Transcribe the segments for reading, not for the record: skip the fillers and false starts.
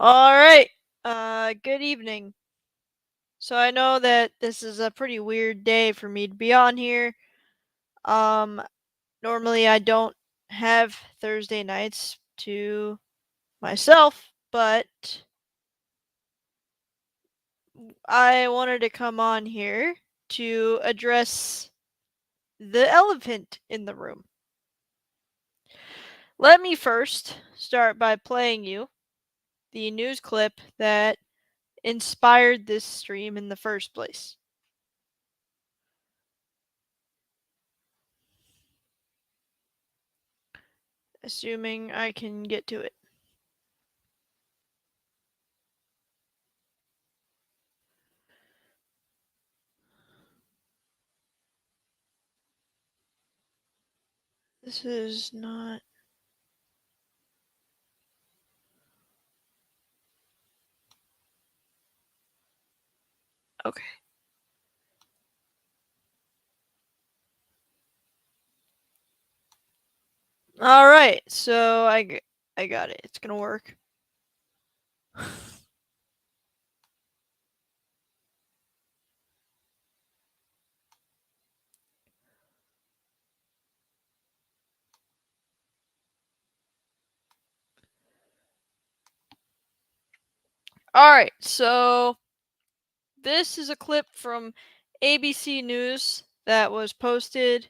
All right. Good evening. So I know that this is a pretty weird day for me to be on here. Um, Normally I don't have Thursday nights to myself, but I wanted to come on here to address the elephant in the room. Let me first start by playing you the news clip that inspired this stream in the first place. Assuming I can get to it. This is not. Okay. All right. So I got it. It's gonna work. All right. So this is a clip from ABC News that was posted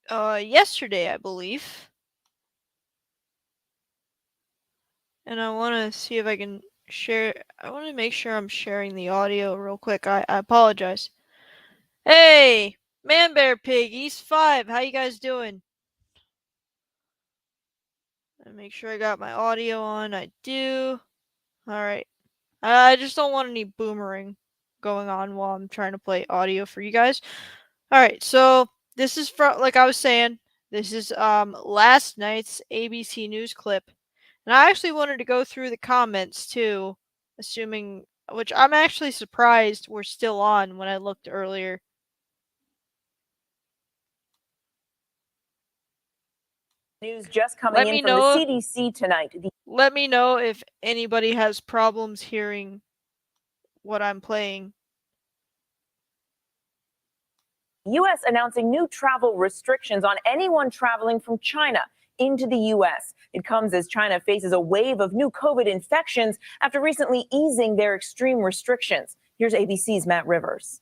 yesterday, I believe. And I want to see if I can share. I want to make sure I'm sharing the audio real quick. I apologize. Hey, Man Bear Pig, East 5. How you guys doing? Make sure I got my audio on. I do. All right. I just don't want any boomerang going on while I'm trying to play audio for you guys. All right. So this is from, like I was saying, this is last night's ABC News clip. And I actually wanted to go through the comments too, assuming, which I'm actually surprised we're still on when I looked earlier. News just coming in from the CDC tonight. Let me know if anybody has problems hearing what I'm playing. U.S. announcing new travel restrictions on anyone traveling from China into the U.S. It comes as China faces a wave of new COVID infections after recently easing their extreme restrictions. Here's ABC's Matt Rivers.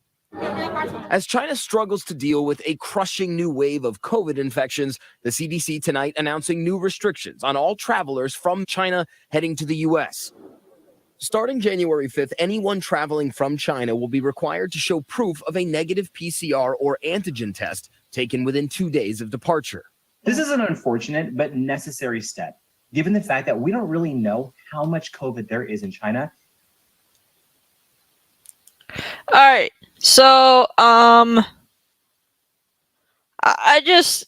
As China struggles to deal with a crushing new wave of COVID infections, the CDC tonight announcing new restrictions on all travelers from China heading to the U.S. Starting January 5th, anyone traveling from China will be required to show proof of a negative PCR or antigen test taken within 2 days of departure. This is an unfortunate but necessary step, given the fact that we don't really know how much COVID there is in China. All right. So, I just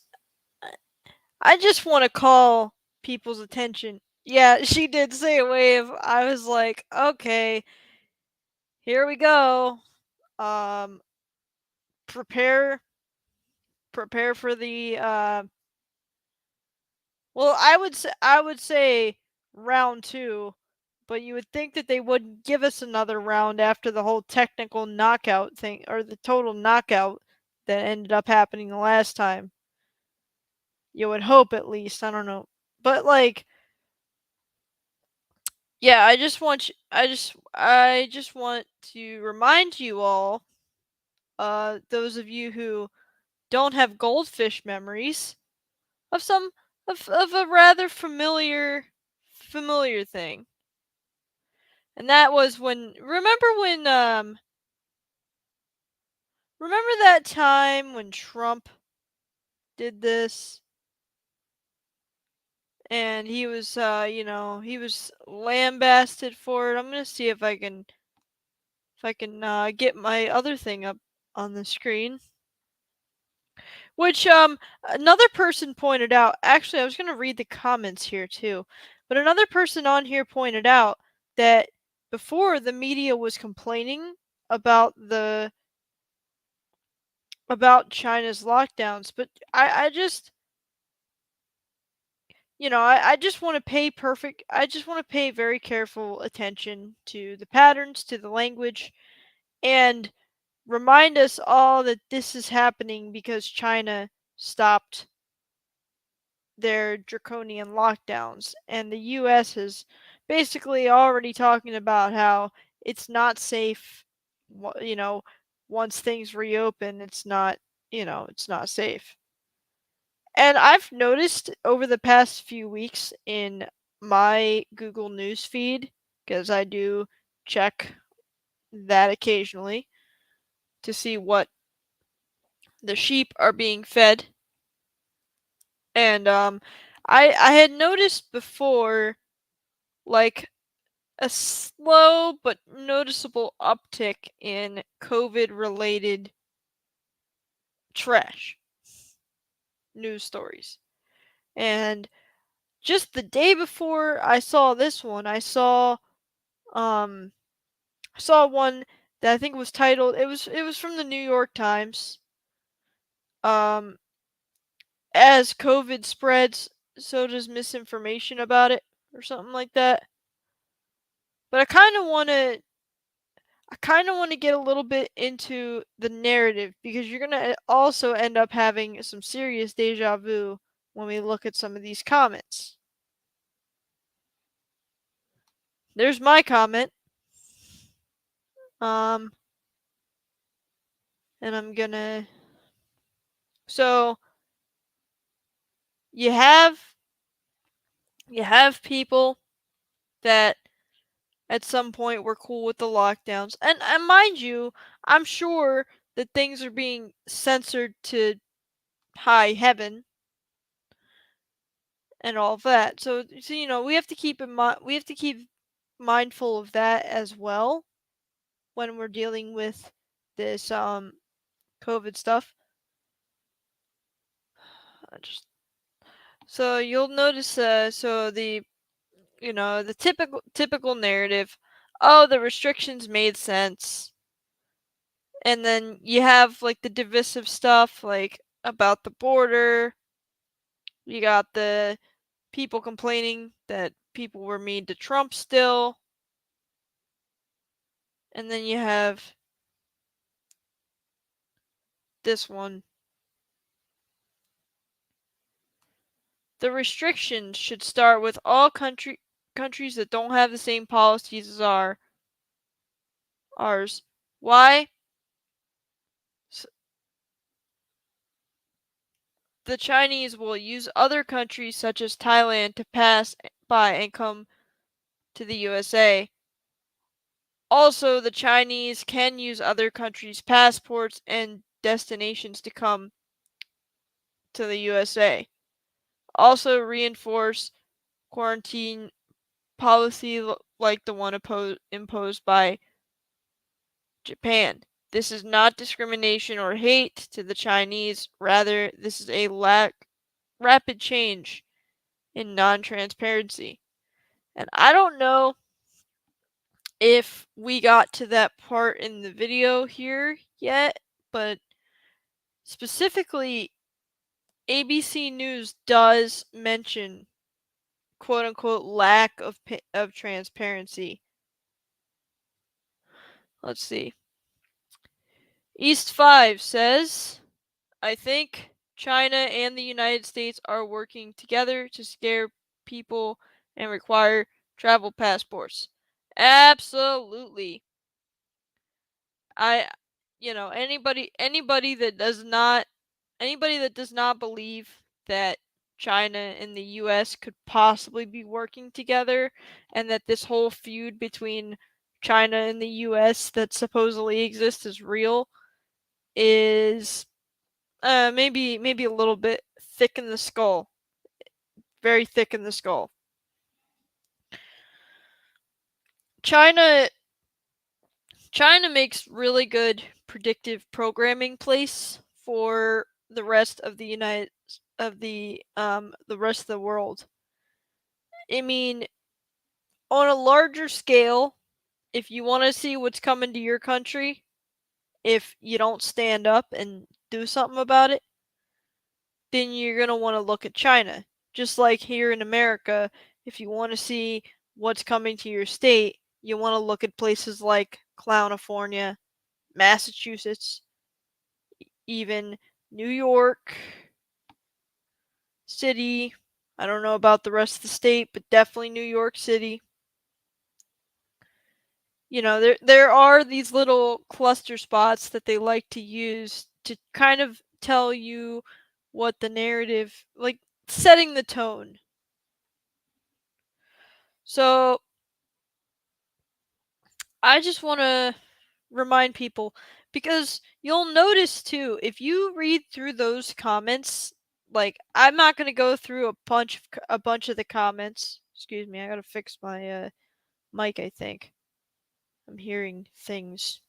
want to call people's attention. Yeah, she did say a wave. I was like, okay, here we go. Prepare for the well, I would say round 2, but you would think that they wouldn't give us another round after the whole technical knockout thing, or the total knockout that ended up happening the last time. You would hope, at least. I don't know. But like, yeah, I just want to remind you all, those of you who don't have goldfish memories, of some of a rather familiar thing. And that was when, remember that time when Trump did this, and he was he was lambasted for it. I'm gonna see if I can get my other thing up on the screen. Which another person pointed out. Actually, I was gonna read the comments here too, but another person on here pointed out that before, the media was complaining about China's lockdowns, but I just, I just want to pay very careful attention to the patterns, to the language, and remind us all that this is happening because China stopped their draconian lockdowns, and the US is basically already talking about how it's not safe, once things reopen, it's not safe. And I've noticed over the past few weeks in my Google News feed, because I do check that occasionally to see what the sheep are being fed. And I had noticed before, like, a slow but noticeable uptick in COVID related trash news stories. And just the day before I saw this one, I saw one that I think was titled, it was from the New York Times. Um as COVID spreads, so does misinformation about it, or something like that. But I kind of want to get a little bit into the narrative, because you're going to also end up having some serious deja vu when we look at some of these comments. There's my comment. And I'm going to So you have people that at some point were cool with the lockdowns. And mind you, I'm sure that things are being censored to high heaven and all of that. So we have to keep mindful of that as well when we're dealing with this COVID stuff. So you'll notice the typical narrative, oh, the restrictions made sense. And then you have like the divisive stuff, like about the border. You got the people complaining that people were mean to Trump still. And then you have this one. The restrictions should start with all countries that don't have the same policies as ours. Why? The Chinese will use other countries such as Thailand to pass by and come to the USA. Also, the Chinese can use other countries' passports and destinations to come to the USA. Also, reinforce quarantine policy like the one imposed by Japan. This is not discrimination or hate to the Chinese. Rather, this is a rapid change in non-transparency. And I don't know if we got to that part in the video here yet, but specifically, ABC News does mention quote unquote lack of transparency. Let's see. East 5 says, I think China and the United States are working together to scare people and require travel passports. Absolutely. I anybody that does not believe that China and the US could possibly be working together, and that this whole feud between China and the US that supposedly exists is real, is maybe a little bit thick in the skull. Very thick in the skull. China makes really good predictive programming place for the rest of the rest of the world. I mean, on a larger scale, if you want to see what's coming to your country, if you don't stand up and do something about it, then you're going to want to look at China. Just like here in America, if you want to see what's coming to your state, you want to look at places like California, Massachusetts, even New York City. I don't know about the rest of the state, but definitely New York City. You know, there are these little cluster spots that they like to use to kind of tell you what the narrative, like setting the tone. So I just want to remind people, because you'll notice too, if you read through those comments, like I'm not going to go through a bunch of the comments. Excuse me, I got to fix my mic, I think. I'm hearing things.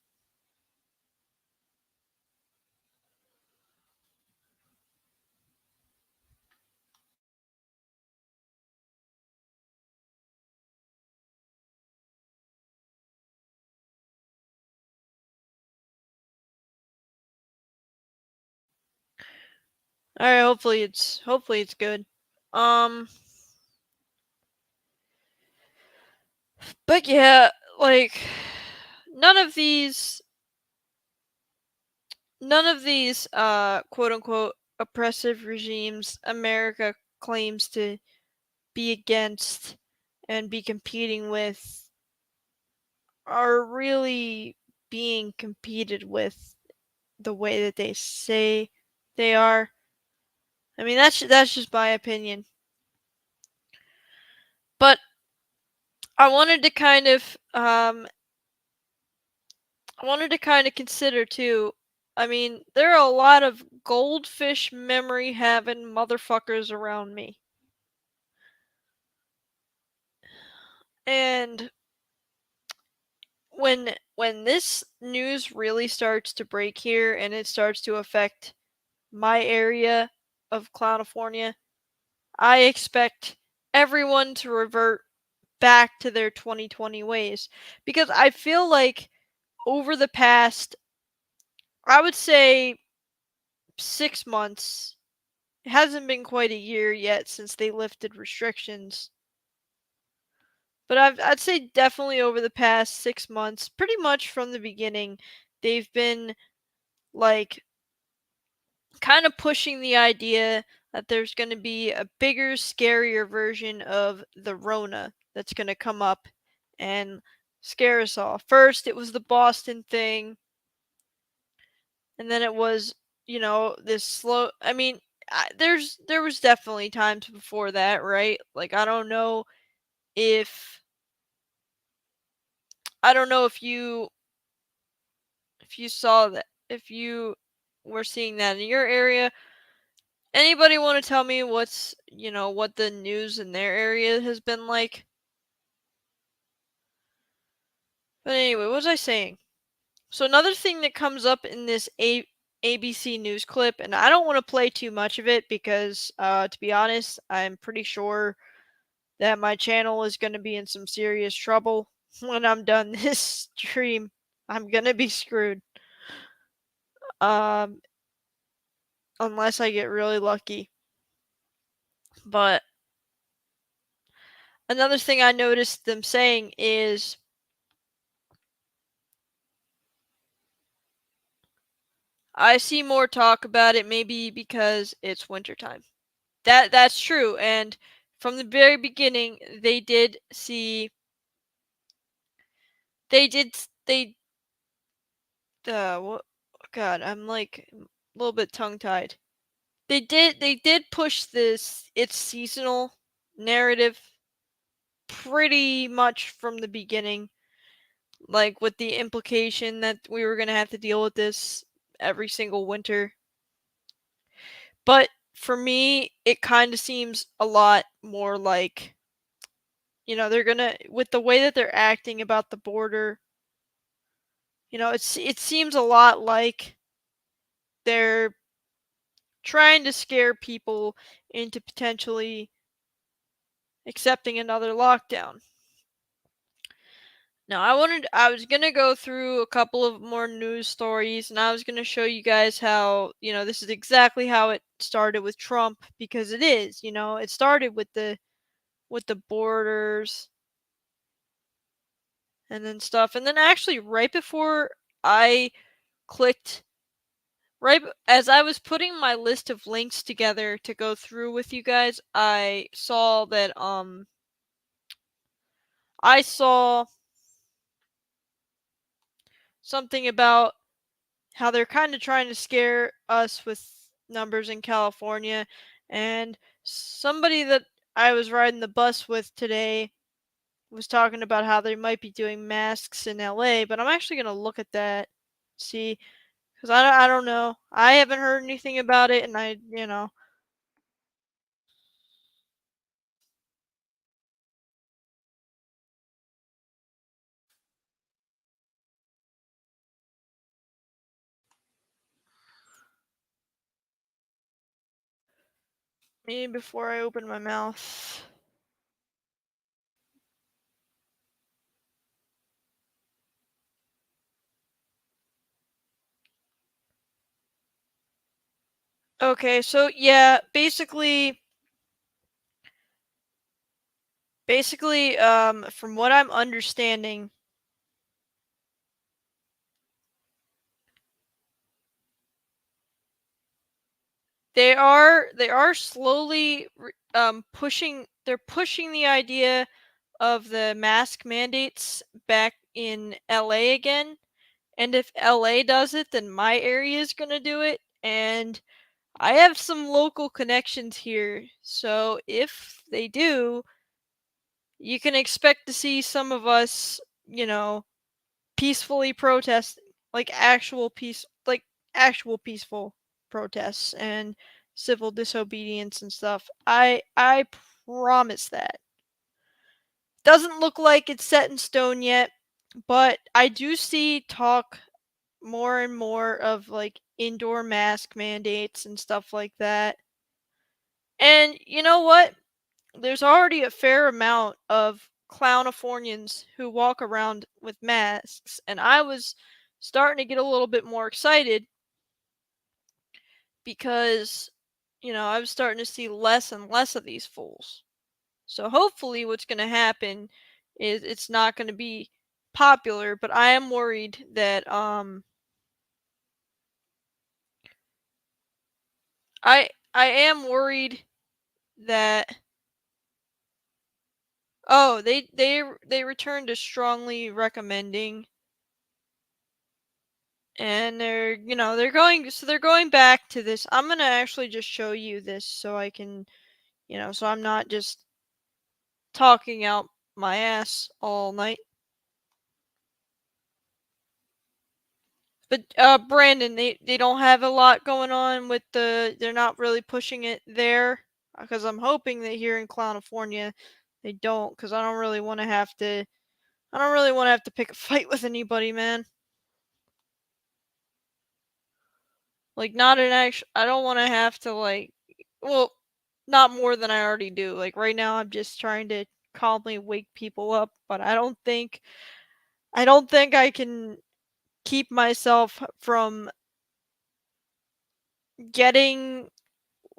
All right, hopefully it's good. But yeah, like none of these quote unquote oppressive regimes America claims to be against and be competing with are really being competed with the way that they say they are. I mean, that's just my opinion. But I wanted to kind of consider too. I mean, there are a lot of goldfish memory having motherfuckers around me. And when this news really starts to break here and it starts to affect my area of California, I expect everyone to revert back to their 2020 ways, because I feel like over the past, I would say 6 months, it hasn't been quite a year yet since they lifted restrictions, but I'd say definitely over the past 6 months, pretty much from the beginning, they've been like kind of pushing the idea that there's going to be a bigger, scarier version of the Rona that's going to come up and scare us all. First, it was the Boston thing, and then it was, this slow. I mean, there was definitely times before that, right? Like if I don't know if you saw that, if you were seeing that in your area. Anybody want to tell me what the news in their area has been like? But anyway, what was I saying? So another thing that comes up in this ABC news clip, and I don't want to play too much of it because, to be honest, I'm pretty sure that my channel is going to be in some serious trouble when I'm done this stream. I'm going to be screwed. Um, unless I get really lucky. But another thing I noticed them saying is, I see more talk about it, maybe because it's wintertime. That's true, and from the very beginning, they did see. They what? God, I'm like a little bit tongue tied. They did push this it's seasonal narrative pretty much from the beginning, like with the implication that we were gonna have to deal with this every single winter. But for me, it kind of seems a lot more like, they're gonna, with the way that they're acting about the border, it seems a lot like they're trying to scare people into potentially accepting another lockdown. Now, I was gonna go through a couple of more news stories, and I was gonna show you guys how, this is exactly how it started with Trump, because it is, it started with the borders and then stuff. And then actually right before I clicked, as I was putting my list of links together to go through with you guys, I saw that I saw something about how they're kind of trying to scare us with numbers in California. And somebody that I was riding the bus with today was talking about how they might be doing masks in LA, but I'm actually going to look at that, see, because I don't know. I haven't heard anything about it, and maybe before I open my mouth. Okay, so yeah, basically, from what I'm understanding, they are slowly pushing they're pushing the idea of the mask mandates back in LA again. And if LA does it, then my area is going to do it, and I have some local connections here. So if they do, you can expect to see some of us, peacefully protest, like actual peaceful protests and civil disobedience and stuff. I promise that. Doesn't look like it's set in stone yet, but I do see talk more and more of like indoor mask mandates and stuff like that. And you know what? There's already a fair amount of clownifornians who walk around with masks, and I was starting to get a little bit more excited because, I was starting to see less and less of these fools. So hopefully what's going to happen is it's not going to be popular, but I am worried that I am worried that oh, they returned to strongly recommending, and they're going back to this. I'm going to actually just show you this so I can, so I'm not just talking out my ass all night. But Brandon, they don't have a lot going on with they're not really pushing it there, because I'm hoping that here in California they don't, because I don't really want to have to pick a fight with anybody, man. Like, not an actual. I don't want to have to, well, not more than I already do. Like, right now, I'm just trying to calmly wake people up, but I don't think I can keep myself from getting,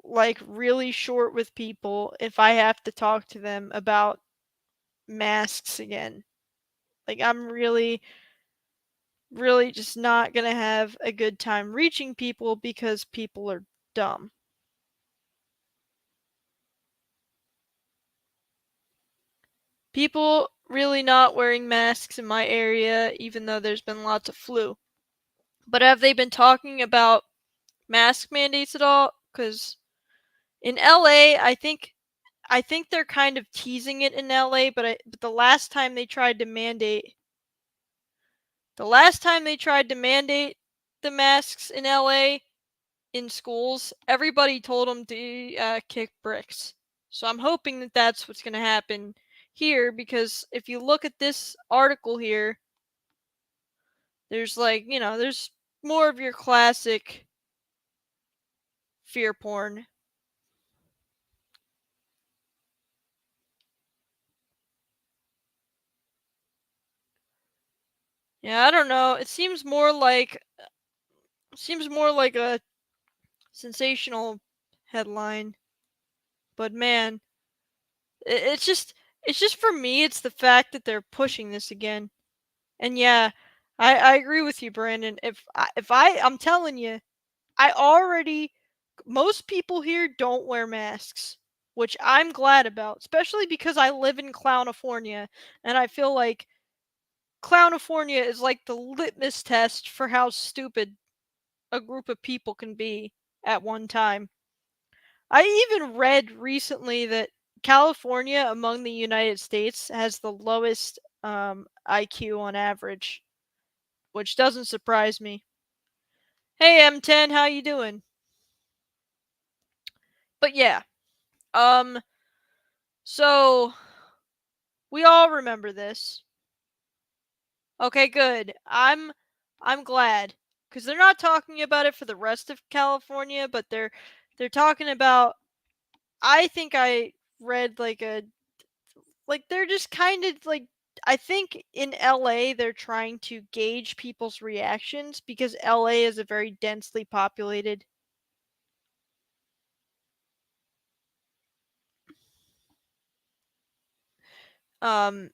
like, really short with people if I have to talk to them about masks again. Like, I'm really, really just not gonna have a good time reaching people because people are dumb. People really not wearing masks in my area, even though there's been lots of flu. But have they been talking about mask mandates at all? Because in LA, I think they're kind of teasing it in LA. But the last time they tried to mandate the masks in LA in schools, everybody told them to kick bricks. So I'm hoping that that's what's going to happen here, because if you look at this article here, there's there's more of your classic fear porn. Yeah, I don't know. It seems more like a sensational headline. But man, it's just for me. It's the fact that they're pushing this again. And yeah, I agree with you, Brandon. I'm telling you, I already most people here don't wear masks, which I'm glad about, especially because I live in California, and I feel like California is like the litmus test for how stupid a group of people can be at one time. I even read recently that California among the United States has the lowest IQ on average, which doesn't surprise me. Hey M10, how you doing? But yeah, um so we all remember this. Okay, good. I'm glad cuz they're not talking about it for the rest of California, but they're talking about I think I read they're just kind of like I think in LA they're trying to gauge people's reactions because LA is a very um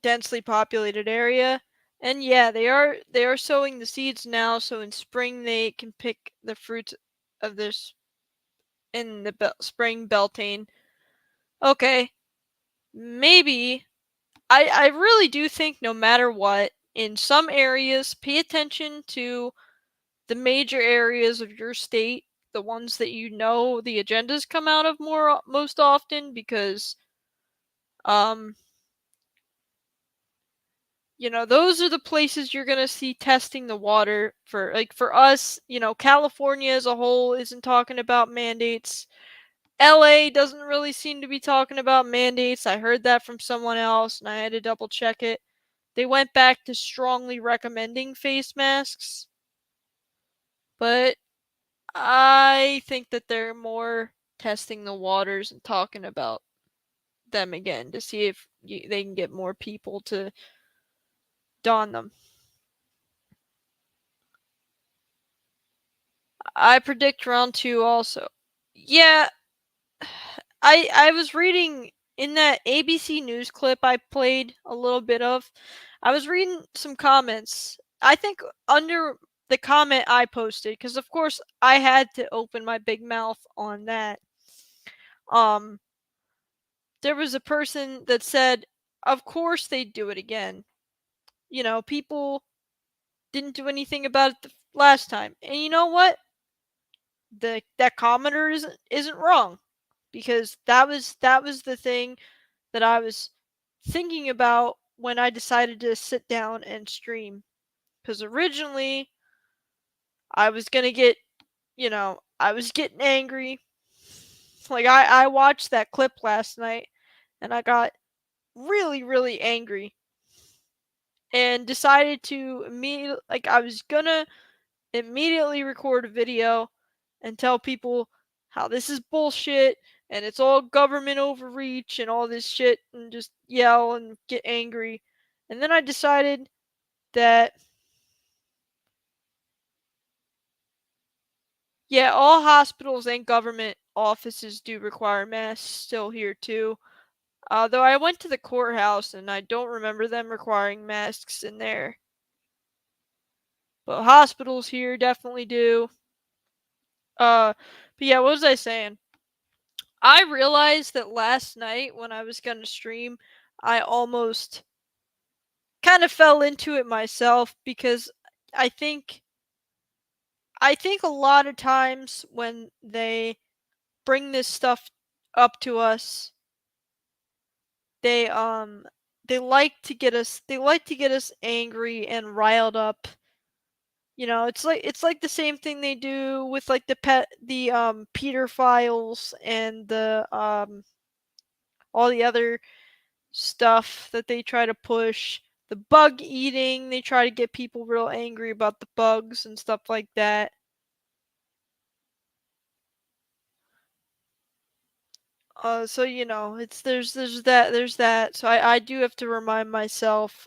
densely populated area. And yeah, they are sowing the seeds now so in spring they can pick the fruits of this in the spring beltane. Okay, maybe I really do think no matter what, in some areas, pay attention to the major areas of your state, the ones that you know the agendas come out of most often, because um those are the places you're gonna see testing the water for us. California as a whole isn't talking about mandates. LA doesn't really seem to be talking about mandates. I heard that from someone else and I had to double check it. They went back to strongly recommending face masks, but I think that they're more testing the waters and talking about them again to see if they can get more people to don them. I predict round 2 also. Yeah, I was reading in that ABC News clip I played a little bit of. I was reading some comments. I think under the comment I posted, because of course I had to open my big mouth on that. Um, there was a person that said, "Of course they'd do it again. People didn't do anything about it the last time." And you know what? That commenter isn't wrong, because that was the thing that I was thinking about when I decided to sit down and stream. Because originally I was gonna get, I was getting angry. Like I watched that clip last night and I got really really angry and decided to I was gonna immediately record a video and tell people how this is bullshit and it's all government overreach and all this shit and just yell and get angry. And then I decided that, yeah, all hospitals and government offices do require masks still here too. Though I went to the courthouse and I don't remember them requiring masks in there. But hospitals here definitely do. But yeah, what was I saying? I realized that last night when I was gonna stream, I almost kind of fell into it myself because I think I think a lot of times when they bring this stuff up to us, they they like to get us angry and riled up. It's like the same thing they do with like the Peter files and the all the other stuff that they try to push. The bug eating, they try to get people real angry about the bugs and stuff like that. So it's there's that. So I do have to remind myself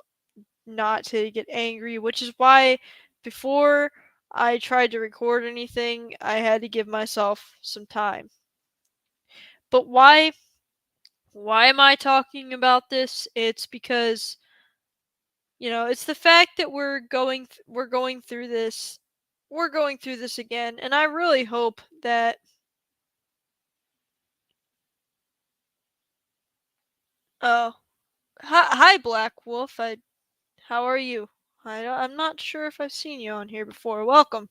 not to get angry, which is why before I tried to record anything, I had to give myself some time. But why am I talking about this? It's because it's the fact that we're going through this. We're going through this again, and I really hope that oh, hi Black Wolf. How are you? I'm not sure if I've seen you on here before. Welcome.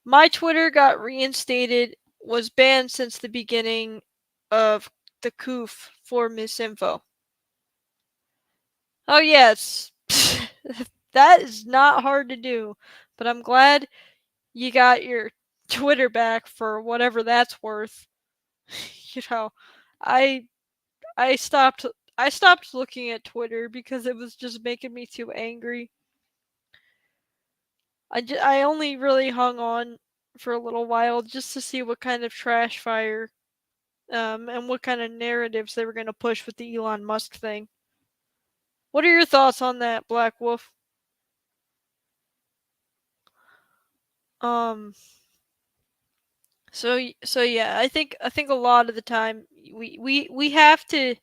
My Twitter got reinstated, was banned since the beginning of the coof for misinfo. Oh yes, that is not hard to do, but I'm glad you got your Twitter back for whatever that's worth. I I stopped looking at Twitter because it was just making me too angry. I only really hung on for a little while just to see what kind of trash fire and what kind of narratives they were going to push with the Elon Musk thing. What are your thoughts on that, Black Wolf? Um so yeah, I think a lot of the time we have to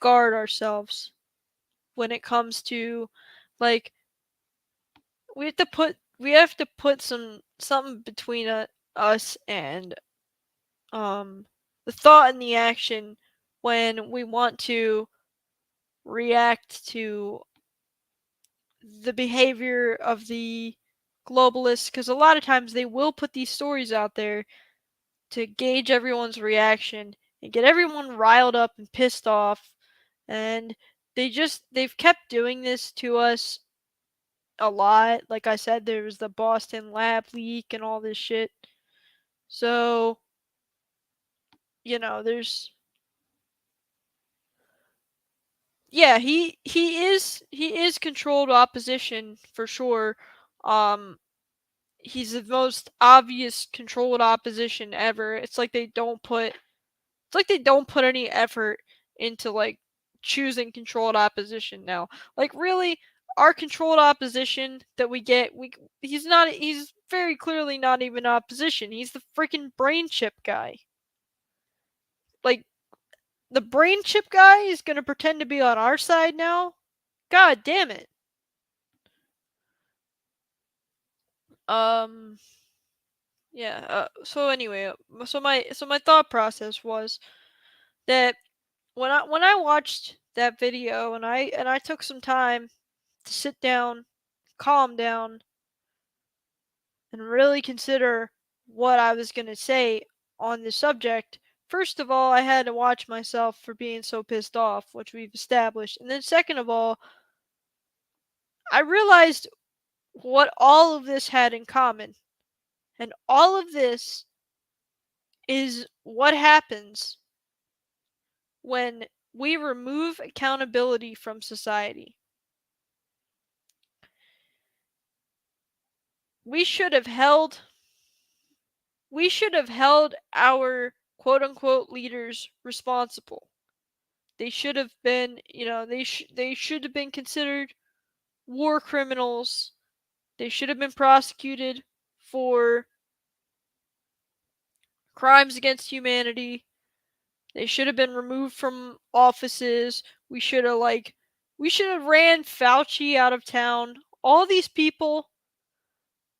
guard ourselves when it comes to like we have to put something between us and the thought and the action when we want to react to the behavior of the globalists, because a lot of times they will put these stories out there to gauge everyone's reaction and get everyone riled up and pissed off, and they've kept doing this to us a lot. Like I said, there was the Boston lab leak and all this shit. So, there's yeah, he is controlled opposition for sure. Um he's the most obvious controlled opposition ever. It's like they don't put any effort into like choosing controlled opposition now. Like really, our controlled opposition that we get, he's very clearly not even opposition. He's the freaking brain chip guy. Like the brain chip guy is going to pretend to be on our side now? God damn it. Um yeah, so anyway, so my thought process was that when I watched that video and I took some time to sit down, calm down, and really consider what I was going to say on this subject. First of all, I had to watch myself for being so pissed off, which we've established. And then second of all, I realized what all of this had in common. And all of this is what happens when we remove accountability from society. We should have held our quote unquote leaders responsible. They should have been, they should have been considered war criminals. They should have been prosecuted for crimes against humanity. They should have been removed from offices. We should have ran Fauci out of town. All these people,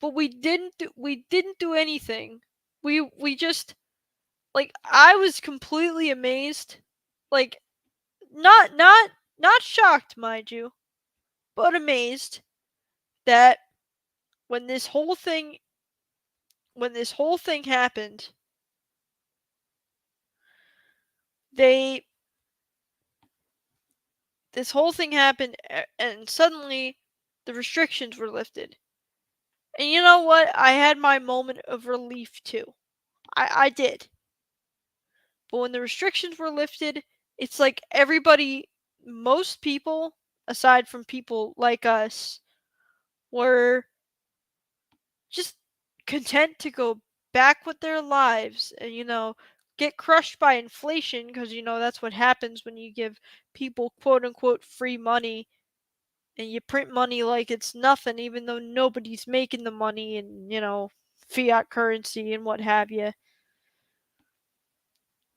but we didn't do anything. We just I was completely amazed. Like not shocked, mind you, but amazed that when this whole thing happened, they this whole thing happened and suddenly the restrictions were lifted. And you know what? I had my moment of relief too. I did. But when the restrictions were lifted, it's like most people, aside from people like us, were just content to go back with their lives and, get crushed by inflation because, that's what happens when you give people quote unquote free money and you print money like it's nothing, even though nobody's making the money, and fiat currency and what have you.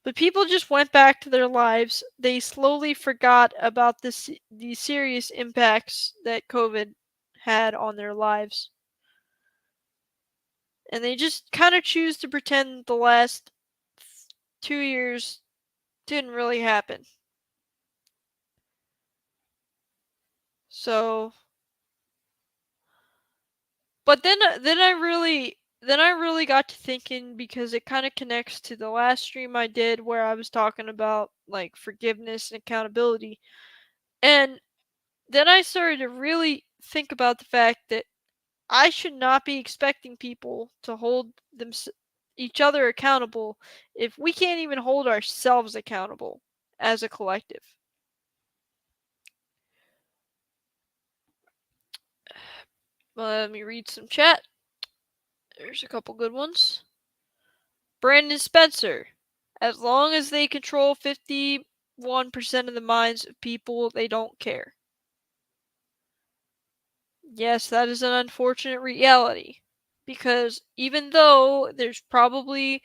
But people just went back to their lives. They slowly forgot about the serious impacts that COVID had on their lives. And they just kind of choose to pretend the last 2 years didn't really happen. So, but then I really got to thinking, because it kind of connects to the last stream I did where I was talking about like forgiveness and accountability. And then I started to really think about the fact that I should not be expecting people to hold each other accountable if we can't even hold ourselves accountable as a collective. Let me read some chat. There's a couple good ones. Brandon Spencer. As long as they control 51% of the minds of people, they don't care. Yes, that is an unfortunate reality. Because even though there's probably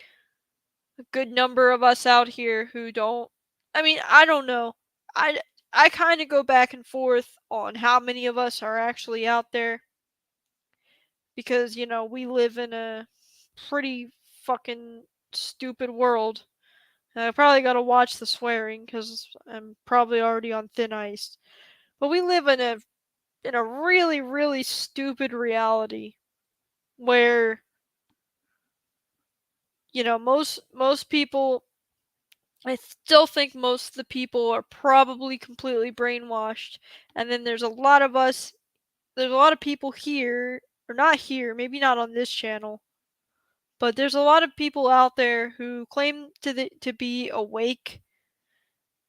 a good number of us out here who don't, I don't know. I kind of go back and forth on how many of us are actually out there. Because, we live in a pretty fucking stupid world. And I probably gotta watch the swearing because I'm probably already on thin ice. But we live in a really, really stupid reality where, most people, I still think most of the people are probably completely brainwashed. And then there's a lot of people here, or not here, maybe not on this channel, but there's a lot of people out there who claim to be awake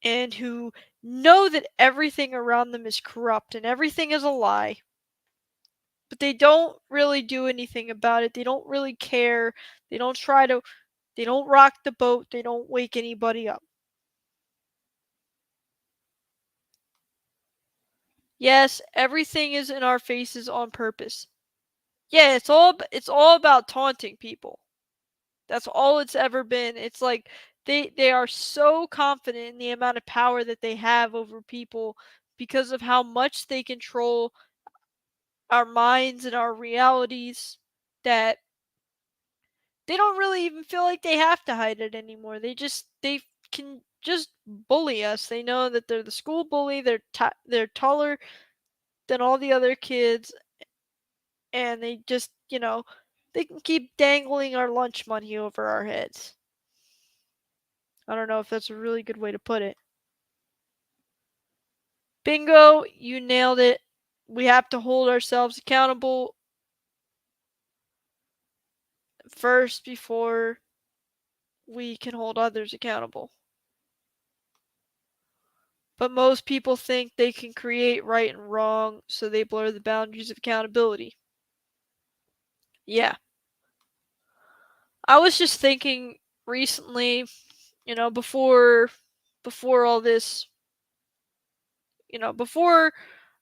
and who know that everything around them is corrupt and everything is a lie. But they don't really do anything about it. They don't really care. They don't rock the boat. They don't wake anybody up. Yes, everything is in our faces on purpose. Yeah, it's all about taunting people. That's all it's ever been. It's like they are so confident in the amount of power that they have over people because of how much they control our minds and our realities, that they don't really even feel like they have to hide it anymore. They can just bully us. They know that they're the school bully. They're taller than all the other kids, and they just, they can keep dangling our lunch money over our heads. I don't know if that's a really good way to put it. Bingo, you nailed it. We have to hold ourselves accountable first before we can hold others accountable. But most people think they can create right and wrong, so they blur the boundaries of accountability. Yeah. I was just thinking recently, before all this, before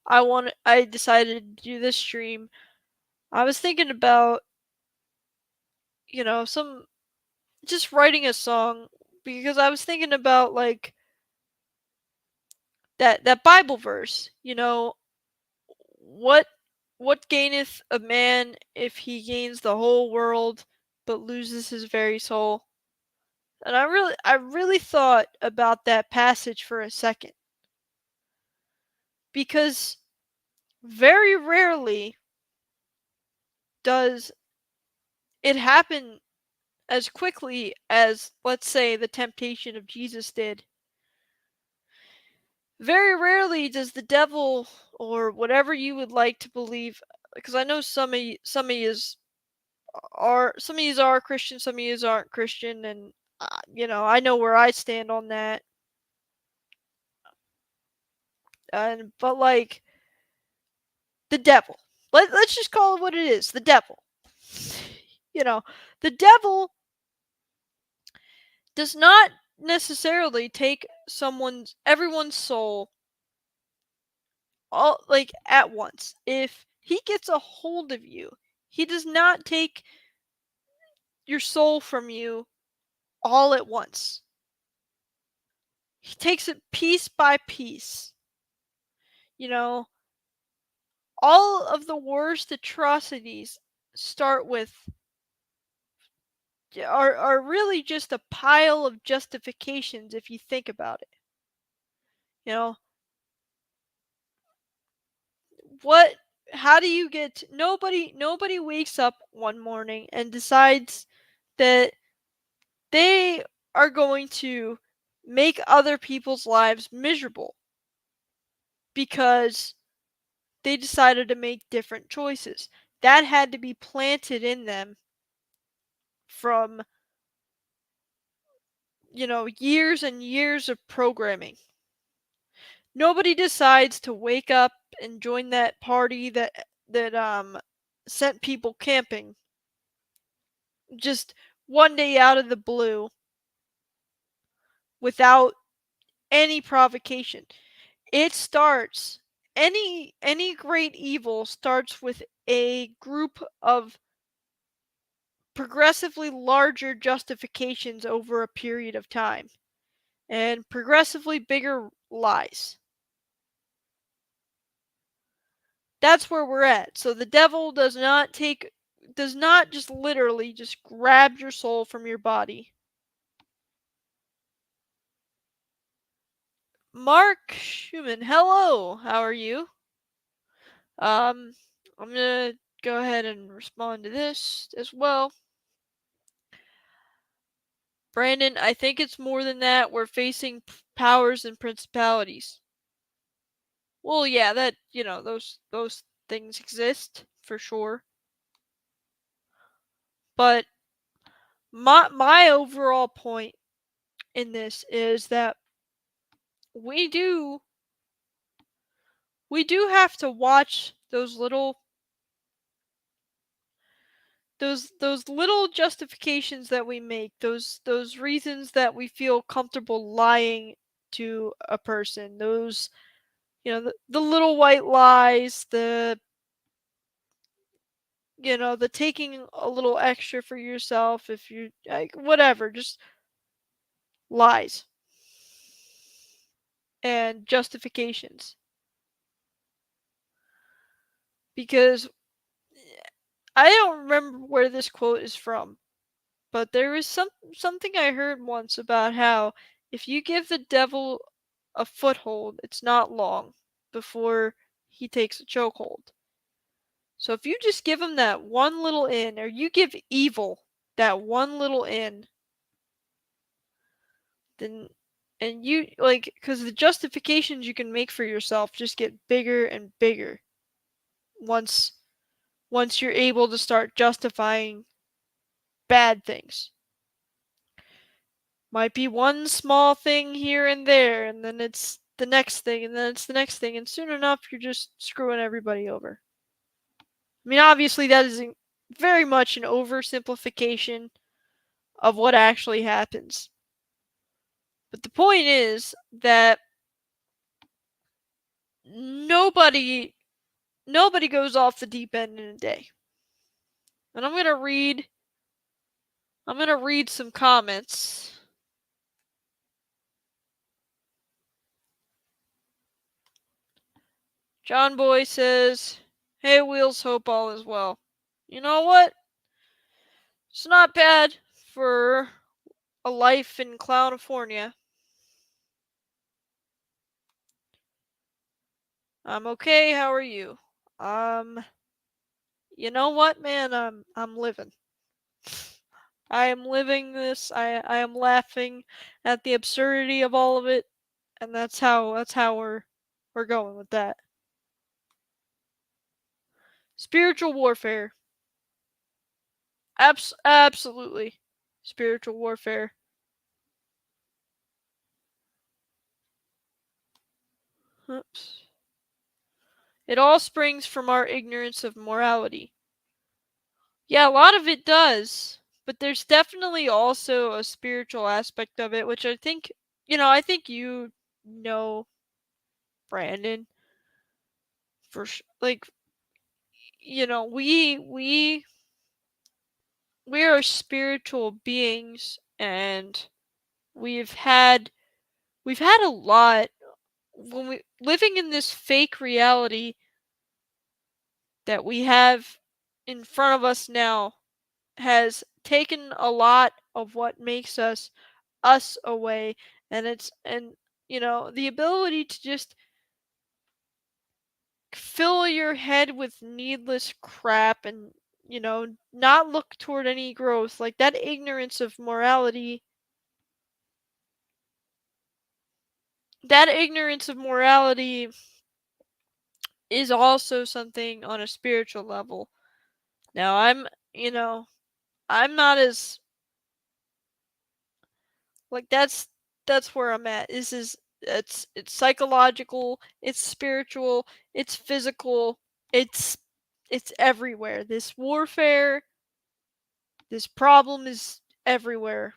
I decided to do this stream, I was thinking about, some just writing a song, because I was thinking about like that Bible verse, what gaineth a man if he gains the whole world but loses his very soul? And I really thought about that passage for a second, because very rarely does it happen as quickly as, let's say, the temptation of Jesus did. Very rarely does the devil, or whatever you would like to believe, because I know some of you are Christian, some of you aren't Christian, and I know where I stand on that. But like the devil, let's just call it what it is, the devil. The devil does not necessarily take everyone's soul all like at once. If he gets a hold of you, he does not take your soul from you all at once. He takes it piece by piece. You know, all of the worst atrocities start with are really just a pile of justifications if you think about it. You know, what how do you get nobody wakes up one morning and decides that they are going to make other people's lives miserable because they decided to make different choices. That had to be planted in them from, years and years of programming. Nobody decides to wake up and join that party that sent people camping just one day out of the blue without any provocation. It starts any great evil starts with a group of progressively larger justifications over a period of time and progressively bigger lies. That's where we're at. So the devil does not just literally just grab your soul from your body. Mark Schumann, hello. How are you? I'm gonna go ahead and respond to this as well. Brandon, I think it's more than that. We're facing powers and principalities. Well, yeah, that those things exist for sure. But my overall point in this is that we do have to watch those little justifications that we make, those reasons that we feel comfortable lying to a person, those the little white lies, the the taking a little extra for yourself if you like, whatever, just lies and justifications. Because I don't remember where this quote is from, but there is something I heard once about how if you give the devil a foothold, it's not long before he takes a chokehold. So if you just give him that one little in, or you give evil that one little in, then and you because the justifications you can make for yourself just get bigger and bigger once you're able to start justifying bad things. Might be one small thing here and there, and then it's the next thing, and then it's the next thing, and soon enough you're just screwing everybody over. I mean, obviously that is very much an oversimplification of what actually happens. But the point is that nobody goes off the deep end in a day. And I'm going to read some comments. John Boy says, "Hey Wheels, hope all is well." You know what? It's not bad for a life in California. I'm okay. How are you? You know what, man? I'm living. I am living this. I am laughing at the absurdity of all of it, and that's how we're going with that. Spiritual warfare. Absolutely. Spiritual warfare. Oops. It all springs from our ignorance of morality. Yeah, a lot of it does, but there's definitely also a spiritual aspect of it, which I think, I think Brandon. like, we are spiritual beings, and we've had a lot when we living in this fake reality that we have in front of us now has taken a lot of what makes us away, and the ability to just fill your head with needless crap and not look toward any growth, like that ignorance of morality. That ignorance of morality is also something on a spiritual level. Now, I'm not as like that's where I'm at. It's psychological, it's spiritual, it's physical, it's it's everywhere. This warfare, this problem is everywhere.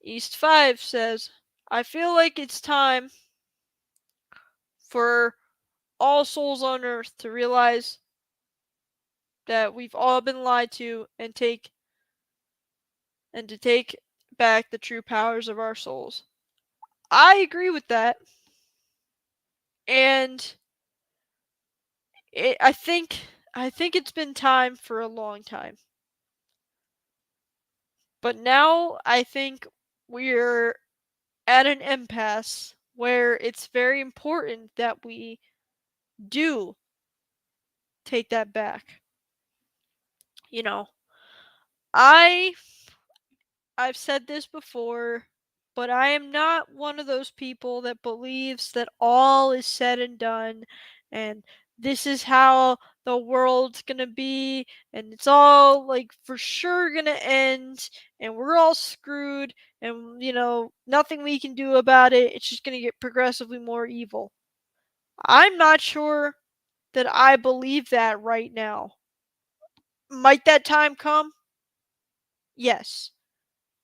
East 5 says, I feel like it's time for all souls on earth to realize that we've all been lied to and to take back the true powers of our souls. I agree with that. And I think it's been time for a long time. But now I think we're at an impasse where it's very important that we do take that back. I I've said this before, but I am not one of those people that believes that all is said and done and this is how the world's gonna be and it's all like for sure gonna end and we're all screwed and nothing we can do about it. It's just gonna get progressively more evil. I'm not sure that I believe that right now. Might that time come? Yes.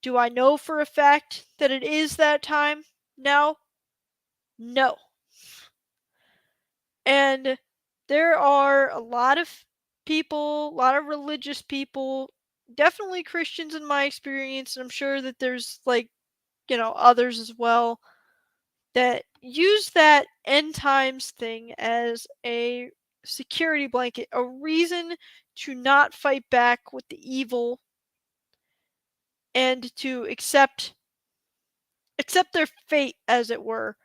Do I know for a fact that it is that time now? No. And there are a lot of people, a lot of religious people, definitely Christians in my experience, and I'm sure that there's others as well that use that end times thing as a security blanket, a reason to not fight back with the evil and to accept their fate, as it were.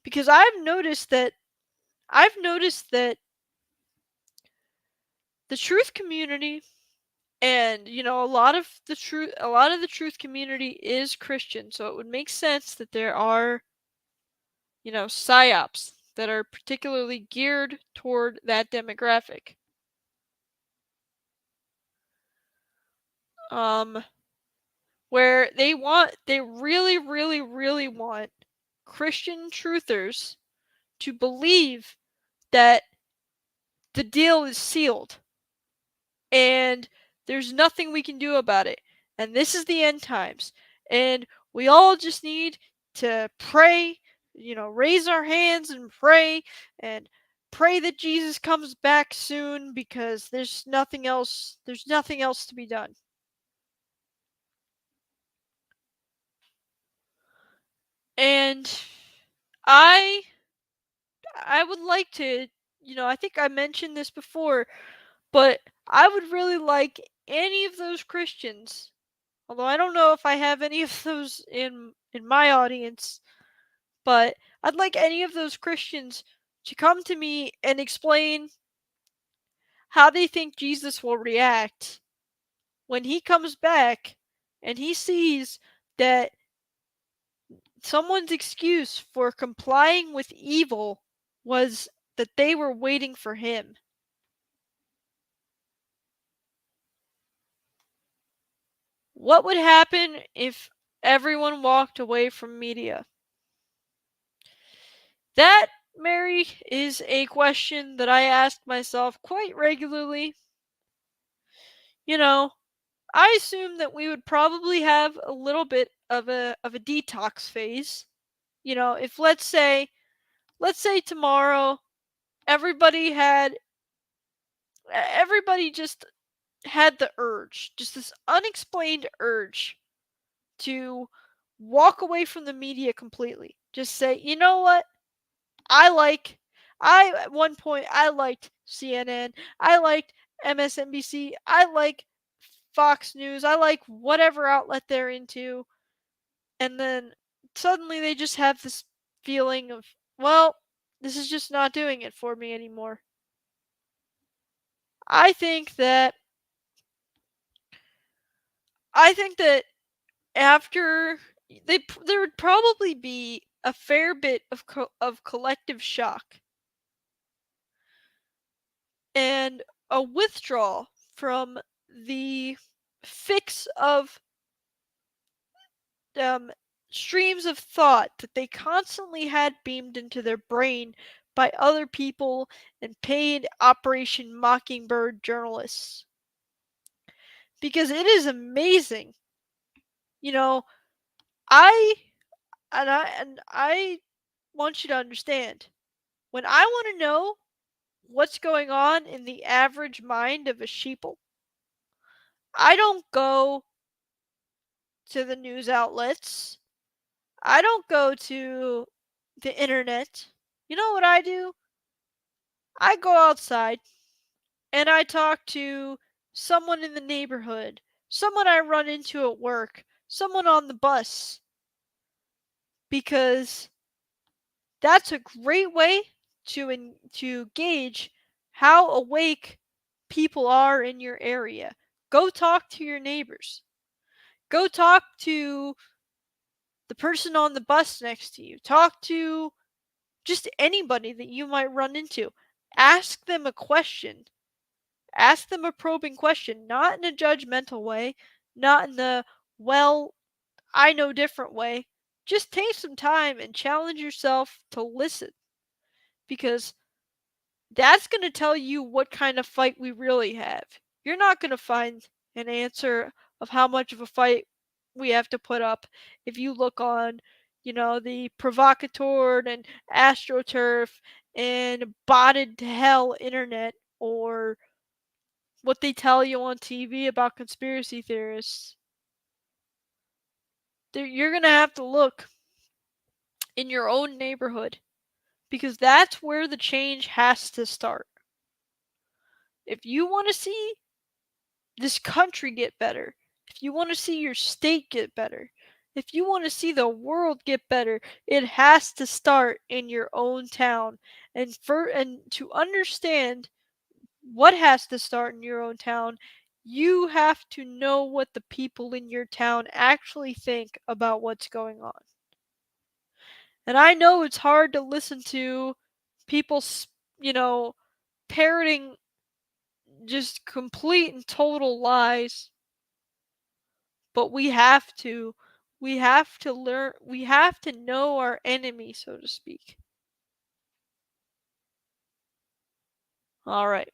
Because I've noticed that the truth community and a lot of the truth community is Christian, so it would make sense that there are psyops that are particularly geared toward that demographic. Where they really, really, really want Christian truthers to believe that the deal is sealed and there's nothing we can do about it. And this is the end times. And we all just need to pray, raise our hands and pray that Jesus comes back soon because there's nothing else to be done. And I would like to, I think I mentioned this before, but I would really like any of those Christians, although I don't know if I have any of those in my audience, but I'd like any of those Christians to come to me and explain how they think Jesus will react when he comes back and he sees that someone's excuse for complying with evil was that they were waiting for him. What would happen if everyone walked away from media? That, Mary, is a question that I ask myself quite regularly. I assume that we would probably have a little bit of a detox phase. If let's say let's say tomorrow everybody just had the urge, just this unexplained urge to walk away from the media completely. Just say, you know what? At one point I liked CNN, I liked MSNBC, I like Fox News, I like whatever outlet they're into, and then suddenly they just have this feeling of, well, this is just not doing it for me anymore. I think that after there would probably be a fair bit of collective shock and a withdrawal from the fix of um, streams of thought that they constantly had beamed into their brain by other people and paid Operation Mockingbird journalists. Because it is amazing. You know, I I want you to understand. When I want to know what's going on in the average mind of a sheeple, I don't go to the news outlets. I don't go to the internet. You know what I do? I go outside and I talk to someone in the neighborhood, someone I run into at work, someone on the bus, because that's a great way to gauge how awake people are in your area. Go talk to your neighbors. Go talk to the person on the bus next to you. Talk to just anybody that you might run into. Ask them a question. Ask them a probing question, not in a judgmental way, not in the, well, I know different way. Just take some time and challenge yourself to listen, because that's going to tell you what kind of fight we really have. You're not going to find an answer of how much of a fight we have to put up if you look on, the Provocateur and AstroTurf and botted to hell internet, or what they tell you on TV about conspiracy theorists. You're going to have to look in your own neighborhood, because that's where the change has to start. If you want to see this country get better, if you want to see your state get better, if you want to see the world get better, it has to start in your own town. And to understand what has to start in your own town, you have to know what the people in your town actually think about what's going on. And I know it's hard to listen to people, parroting just complete and total lies, but we have to learn, we have to know our enemy, so to speak. All right,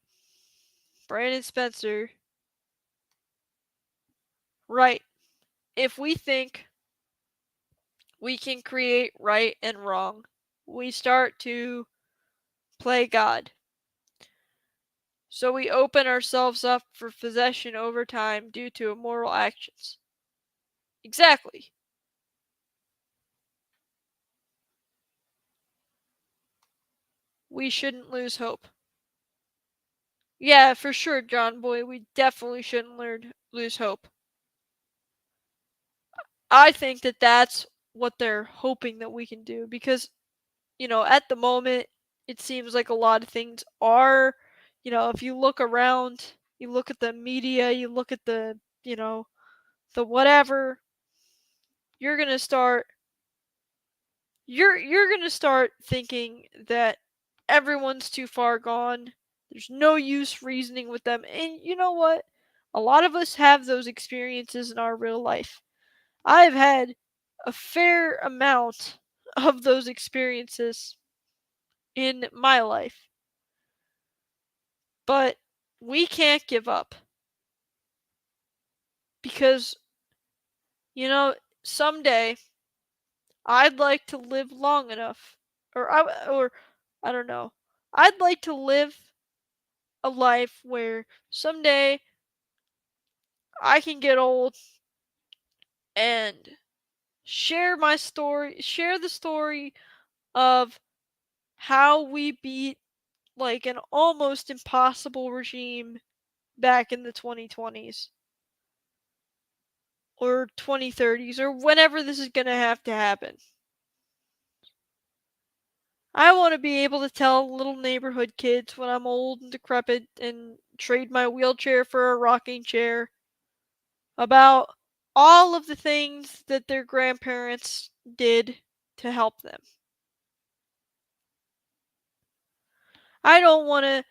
Brandon Spencer. Right. If we think we can create right and wrong, we start to play God. So we open ourselves up for possession over time due to immoral actions. Exactly. We shouldn't lose hope. Yeah, for sure, John Boy. We definitely shouldn't lose hope. I think that that's what they're hoping that we can do, because, at the moment, it seems like a lot of things are, if you look around, you look at the media, you look at the, the whatever, you're going to start you're going to start thinking that everyone's too far gone. There's no use reasoning with them. And you know what? A lot of us have those experiences in our real life. I've had a fair amount of those experiences in my life. But we can't give up. Because, someday I'd like to live long enough, or I don't know. I'd like to live a life where someday I can get old and share the story of how we beat like an almost impossible regime back in the 2020s or 2030s or whenever this is going to have to happen. I want to be able to tell little neighborhood kids when I'm old and decrepit and trade my wheelchair for a rocking chair about all of the things that their grandparents did to help them. I don't want to,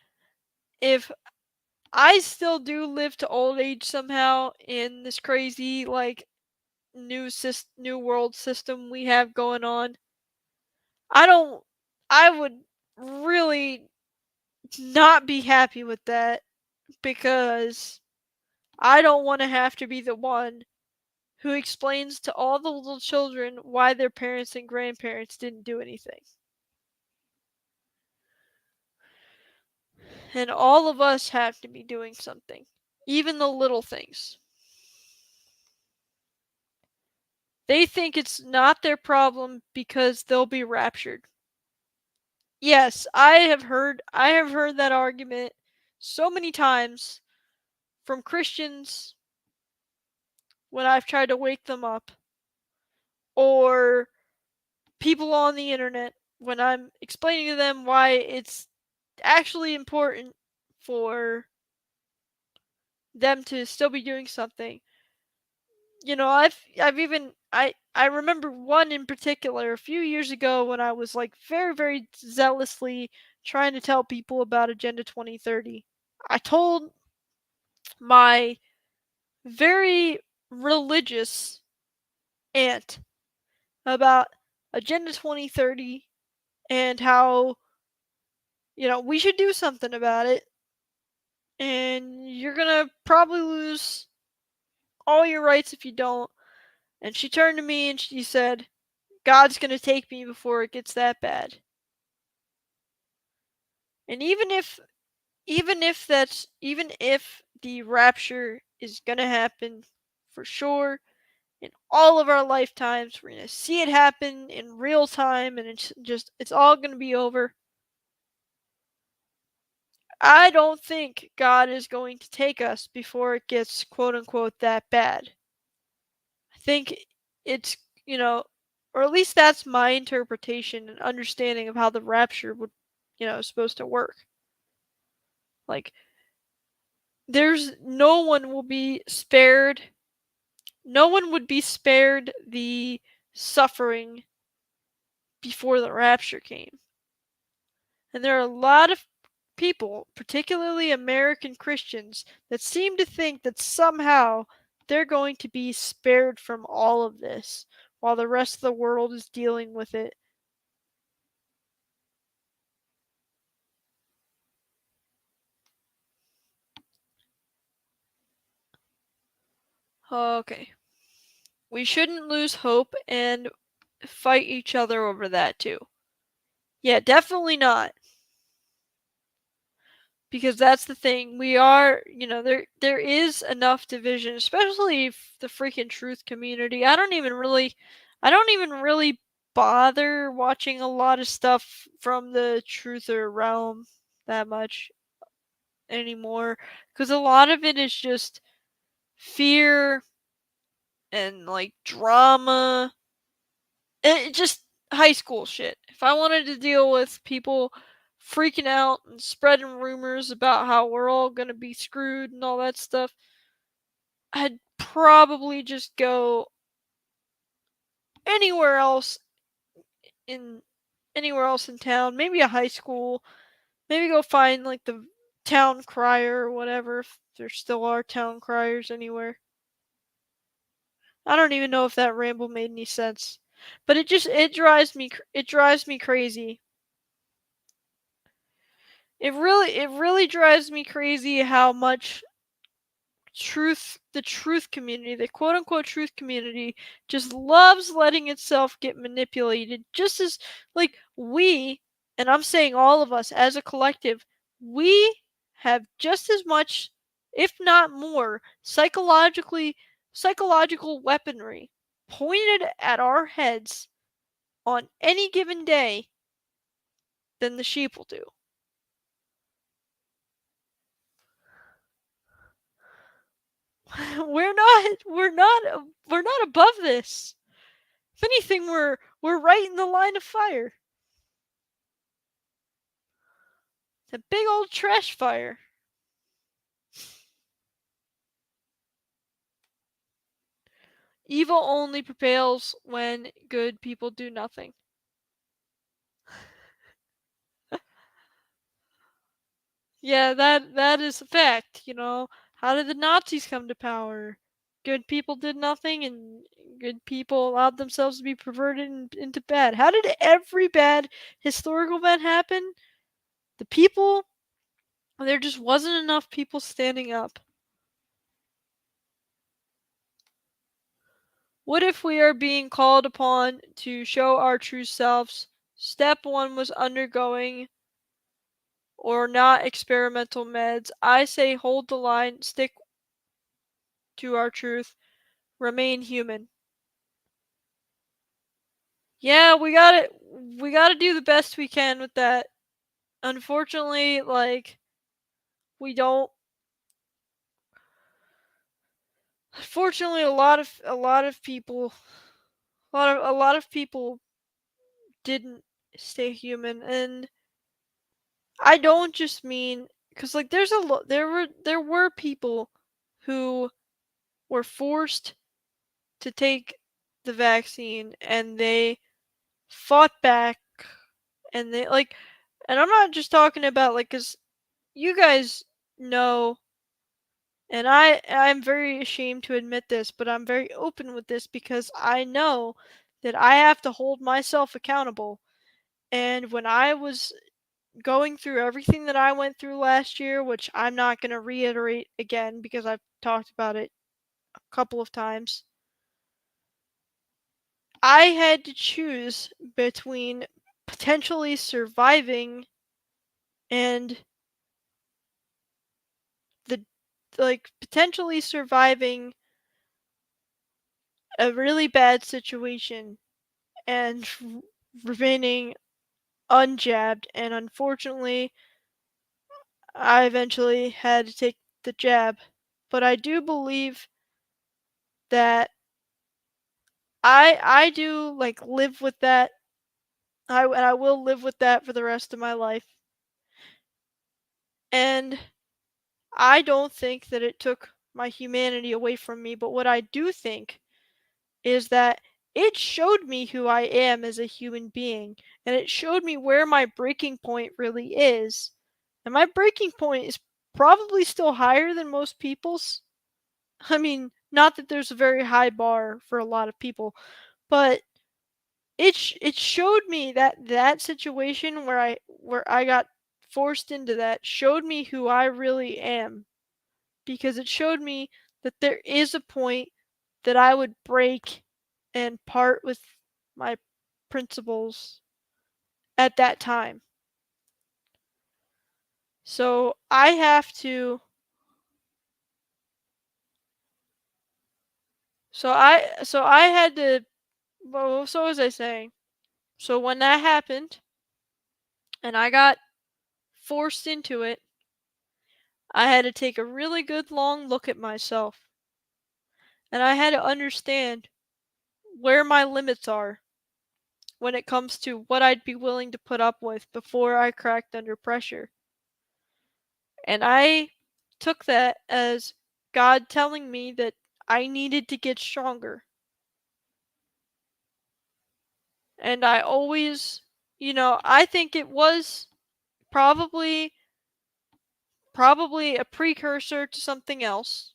if I still do live to old age somehow in this crazy like new world system we have going on. I would really not be happy with that because I don't want to have to be the one who explains to all the little children why their parents and grandparents didn't do anything. And all of us have to be doing something, even the little things. They think it's not their problem because they'll be raptured. Yes, I have heard that argument so many times from Christians when I've tried to wake them up, or people on the internet when I'm explaining to them why it's actually important for them to still be doing something. You know, I've even I remember one in particular a few years ago when I was like very zealously trying to tell people about Agenda 2030. I told my very religious aunt about Agenda 2030 and how, you know, we should do something about it. And you're gonna probably lose all your rights if you don't. And she turned to me and she said, God's gonna take me before it gets that bad. And even if the rapture is gonna happen for sure in all of our lifetimes, we're gonna see it happen in real time and it's all gonna be over. I don't think God is going to take us before it gets quote unquote that bad. I think it's, you know, or at least that's my interpretation and understanding of how the rapture would, you know, is supposed to work. Like, there's no one will be spared. No one would be spared the suffering before the rapture came. And there are a lot of people, particularly American Christians, that seem to think that somehow they're going to be spared from all of this while the rest of the world is dealing with it. Okay. We shouldn't lose hope and fight each other over that too. Yeah, definitely not. Because that's the thing. We are, you know, there is enough division, especially the freaking truth community. I don't even really bother watching a lot of stuff from the truther realm that much anymore because a lot of it is just fear and like drama. It just high school shit. If I wanted to deal with people freaking out and spreading rumors about how we're all gonna be screwed and all that stuff, I'd probably just go anywhere else in town, maybe a high school, maybe go find like the town crier or whatever if there still are town criers anywhere. I don't even know if that ramble made any sense, but it drives me crazy. It really drives me crazy how much the truth community, the quote unquote truth community, just loves letting itself get manipulated, just as like we, and I'm saying all of us as a collective, we have just as much, if not more, psychological weaponry pointed at our heads on any given day than the sheep will do. we're not above this. If anything, we're right in the line of fire. It's a big old trash fire. Evil only prevails when good people do nothing. Yeah, that is a fact, you know. How did the Nazis come to power? Good people did nothing and good people allowed themselves to be perverted into bad. How did every bad historical event happen? The people, there just wasn't enough people standing up. What if we are being called upon to show our true selves? Step 1 was undergoing or not experimental meds. I say hold the line, stick to our truth, remain human. Yeah, we gotta do the best we can with that. Unfortunately, like, we don't. Unfortunately, a lot of people, a lot of people didn't stay human, and I don't just mean because like there were people who were forced to take the vaccine and they fought back and they like, and I'm not just talking about like, cuz you guys know, and I'm very ashamed to admit this, but I'm very open with this because I know that I have to hold myself accountable. And when I was going through everything that I went through last year, which I'm not going to reiterate again because I've talked about it a couple of times, I had to choose between potentially surviving and the potentially surviving a really bad situation and remaining unjabbed, and unfortunately I eventually had to take the jab. But I do believe that I do like live with that. I will live with that for the rest of my life. And I don't think that it took my humanity away from me, but what I do think is that it showed me who I am as a human being, and it showed me where my breaking point really is. And my breaking point is probably still higher than most people's. I mean, not that there's a very high bar for a lot of people, but it showed me that situation where I got forced into that showed me who I really am, because it showed me that there is a point that I would break and part with my principles at that time. So I have to so I had to, well, so was I saying. So when that happened and I got forced into it, I had to take a really good long look at myself. And I had to understand where my limits are when it comes to what I'd be willing to put up with before I cracked under pressure. And I took that as God telling me that I needed to get stronger. And I always, I think it was probably a precursor to something else.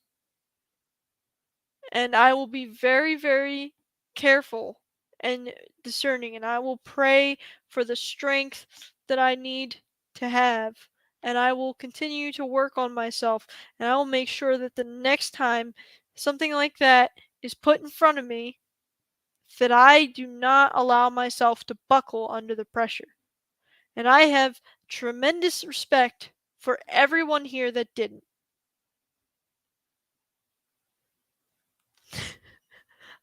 And I will be very, very careful and discerning, and I will pray for the strength that I need to have and I will continue to work on myself, and I will make sure that the next time something like that is put in front of me, that I do not allow myself to buckle under the pressure. And I have tremendous respect for everyone here that didn't.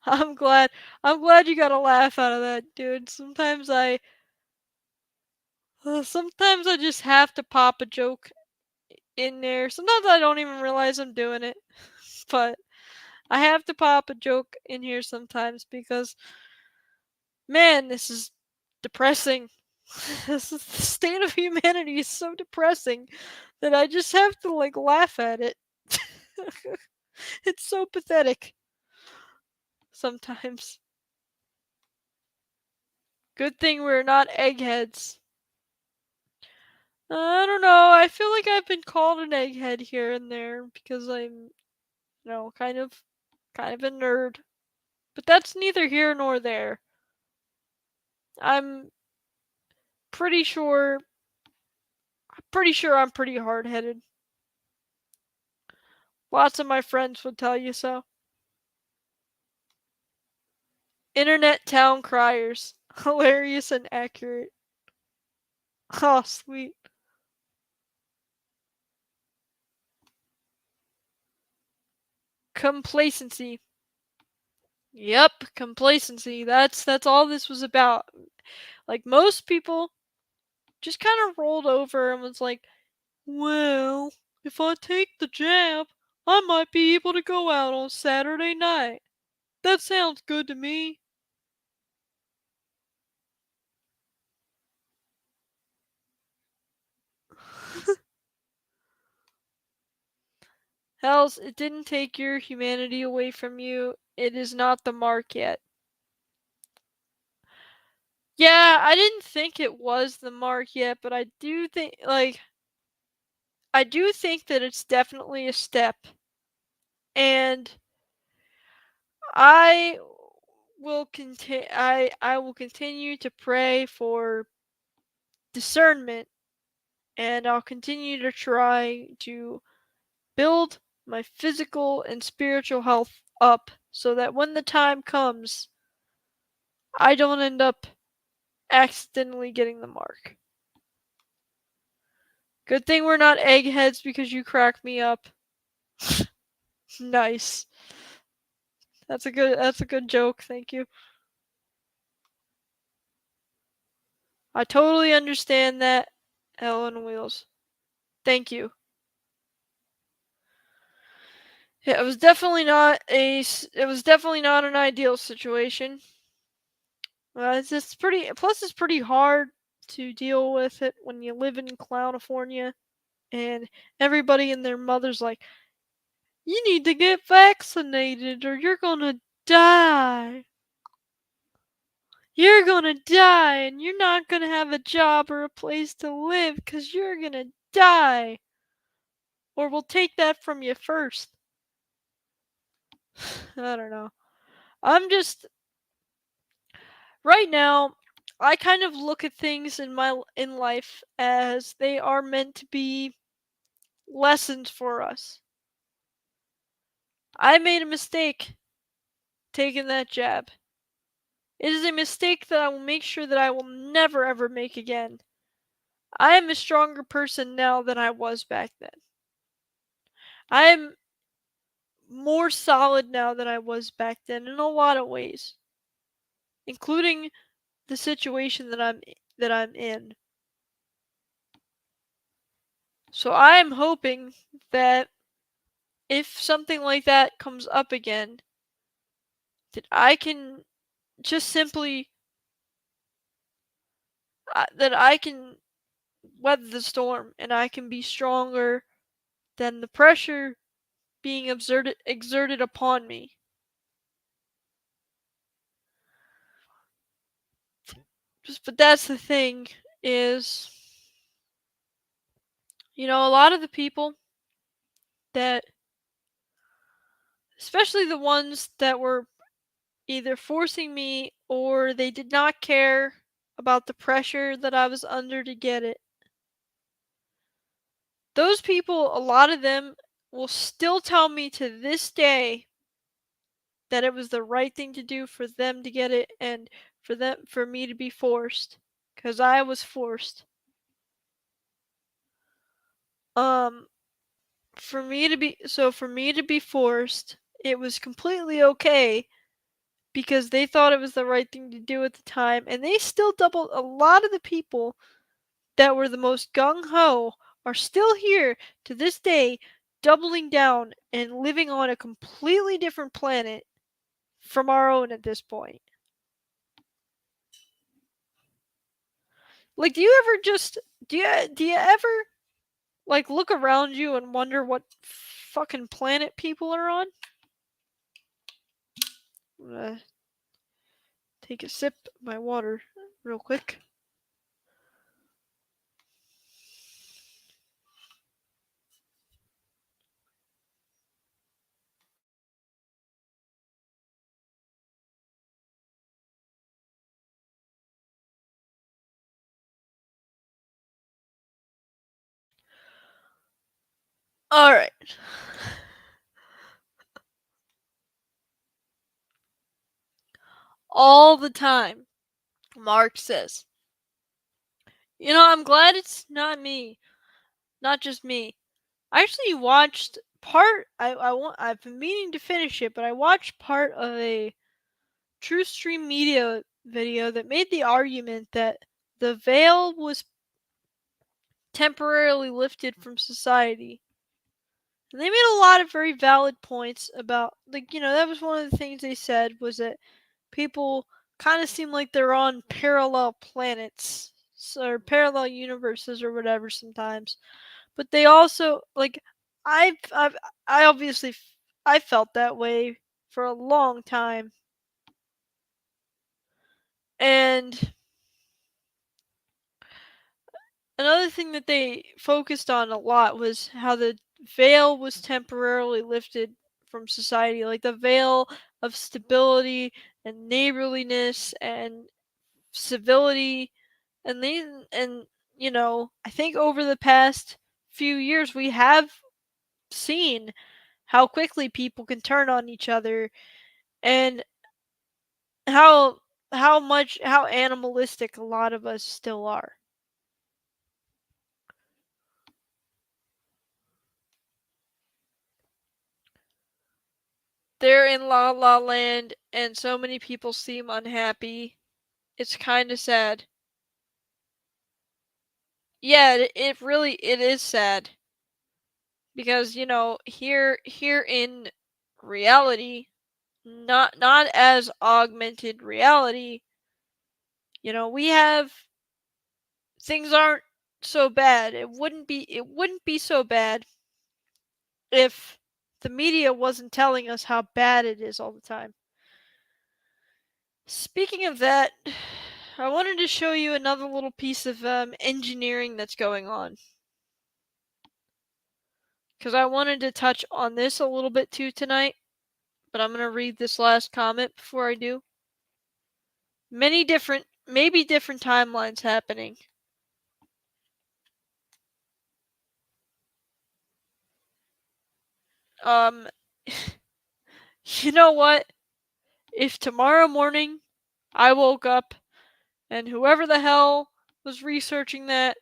I'm glad you got a laugh out of that, dude. Sometimes I just have to pop a joke in there. Sometimes I don't even realize I'm doing it. But I have to pop a joke in here sometimes because, man, this is depressing. The state of humanity is so depressing that I just have to like laugh at it. It's so pathetic sometimes. Good thing we're not eggheads. I don't know. I feel like I've been called an egghead here and there because I'm, kind of a nerd. But that's neither here nor there. I'm pretty sure I'm pretty hard-headed. Lots of my friends would tell you so. Internet town criers. Hilarious and accurate. Oh, sweet. Complacency. Yep, complacency. That's all this was about. Like most people just kind of rolled over and was like, "Well, if I take the jab, I might be able to go out on Saturday night. That sounds good to me." Hells, it didn't take your humanity away from you. It is not the mark yet. Yeah, I didn't think it was the mark yet, but I do think that it's definitely a step. And I I will continue to pray for discernment, and I'll continue to try to build my physical and spiritual health up so that when the time comes, I don't end up accidentally getting the mark. Good thing we're not eggheads because you crack me up. Nice. That's a good joke, thank you. I totally understand that, Hell on Wheels. Thank you. Yeah, it was definitely not an ideal situation. It's pretty hard to deal with it when you live in California and everybody and their mother's like, "You need to get vaccinated or you're gonna die. You're gonna die and you're not gonna have a job or a place to live because you're gonna die. Or we'll take that from you first." I don't know. I'm just right now I kind of look at things in life as they are meant to be lessons for us. I made a mistake taking that jab. It is a mistake that I will make sure that I will never ever make again. I am a stronger person now than I was back then. I am more solid now than I was back then in a lot of ways, including the situation that I'm in. So I am hoping that if something like that comes up again, that I can just simply that I can weather the storm and I can be stronger than the pressure being exerted upon me. But that's the thing is, a lot of the people that, especially the ones that were either forcing me or they did not care about the pressure that I was under to get it. those people, a lot of them will still tell me to this day that it was the right thing to do for them to get it and for me to be forced, cuz I was forced. Um for me to be forced, it was completely okay because they thought it was the right thing to do at the time, and they still doubled. A lot of the people that were the most gung-ho are still here to this day, doubling down and living on a completely different planet from our own at this point. Like, do you ever like look around you and wonder what fucking planet people are on? I'm gonna take a sip of my water real quick. All right. All the time, Mark says. I'm glad it's not me, not just me. I actually watched part. I've been meaning to finish it, but I watched part of a True Stream Media video that made the argument that the veil was temporarily lifted from society. And they made a lot of very valid points about, like, that was one of the things they said, was that people kind of seem like they're on parallel planets or parallel universes or whatever sometimes. But they also, like, I've I obviously I felt that way for a long time. And another thing that they focused on a lot was how the veil was temporarily lifted from society, like the veil of stability and neighborliness and civility. And I think over the past few years we have seen how quickly people can turn on each other, and how how animalistic a lot of us still are. They're in La La Land and so many people seem unhappy. It's kind of sad. Yeah, it is sad. Because, here in reality, not as augmented reality, we have things aren't so bad. It wouldn't be so bad if the media wasn't telling us how bad it is all the time. Speaking of that, I wanted to show you another little piece of engineering that's going on. Because I wanted to touch on this a little bit too tonight, but I'm going to read this last comment before I do. Maybe different timelines happening. You know what? If tomorrow morning I woke up and whoever the hell was researching that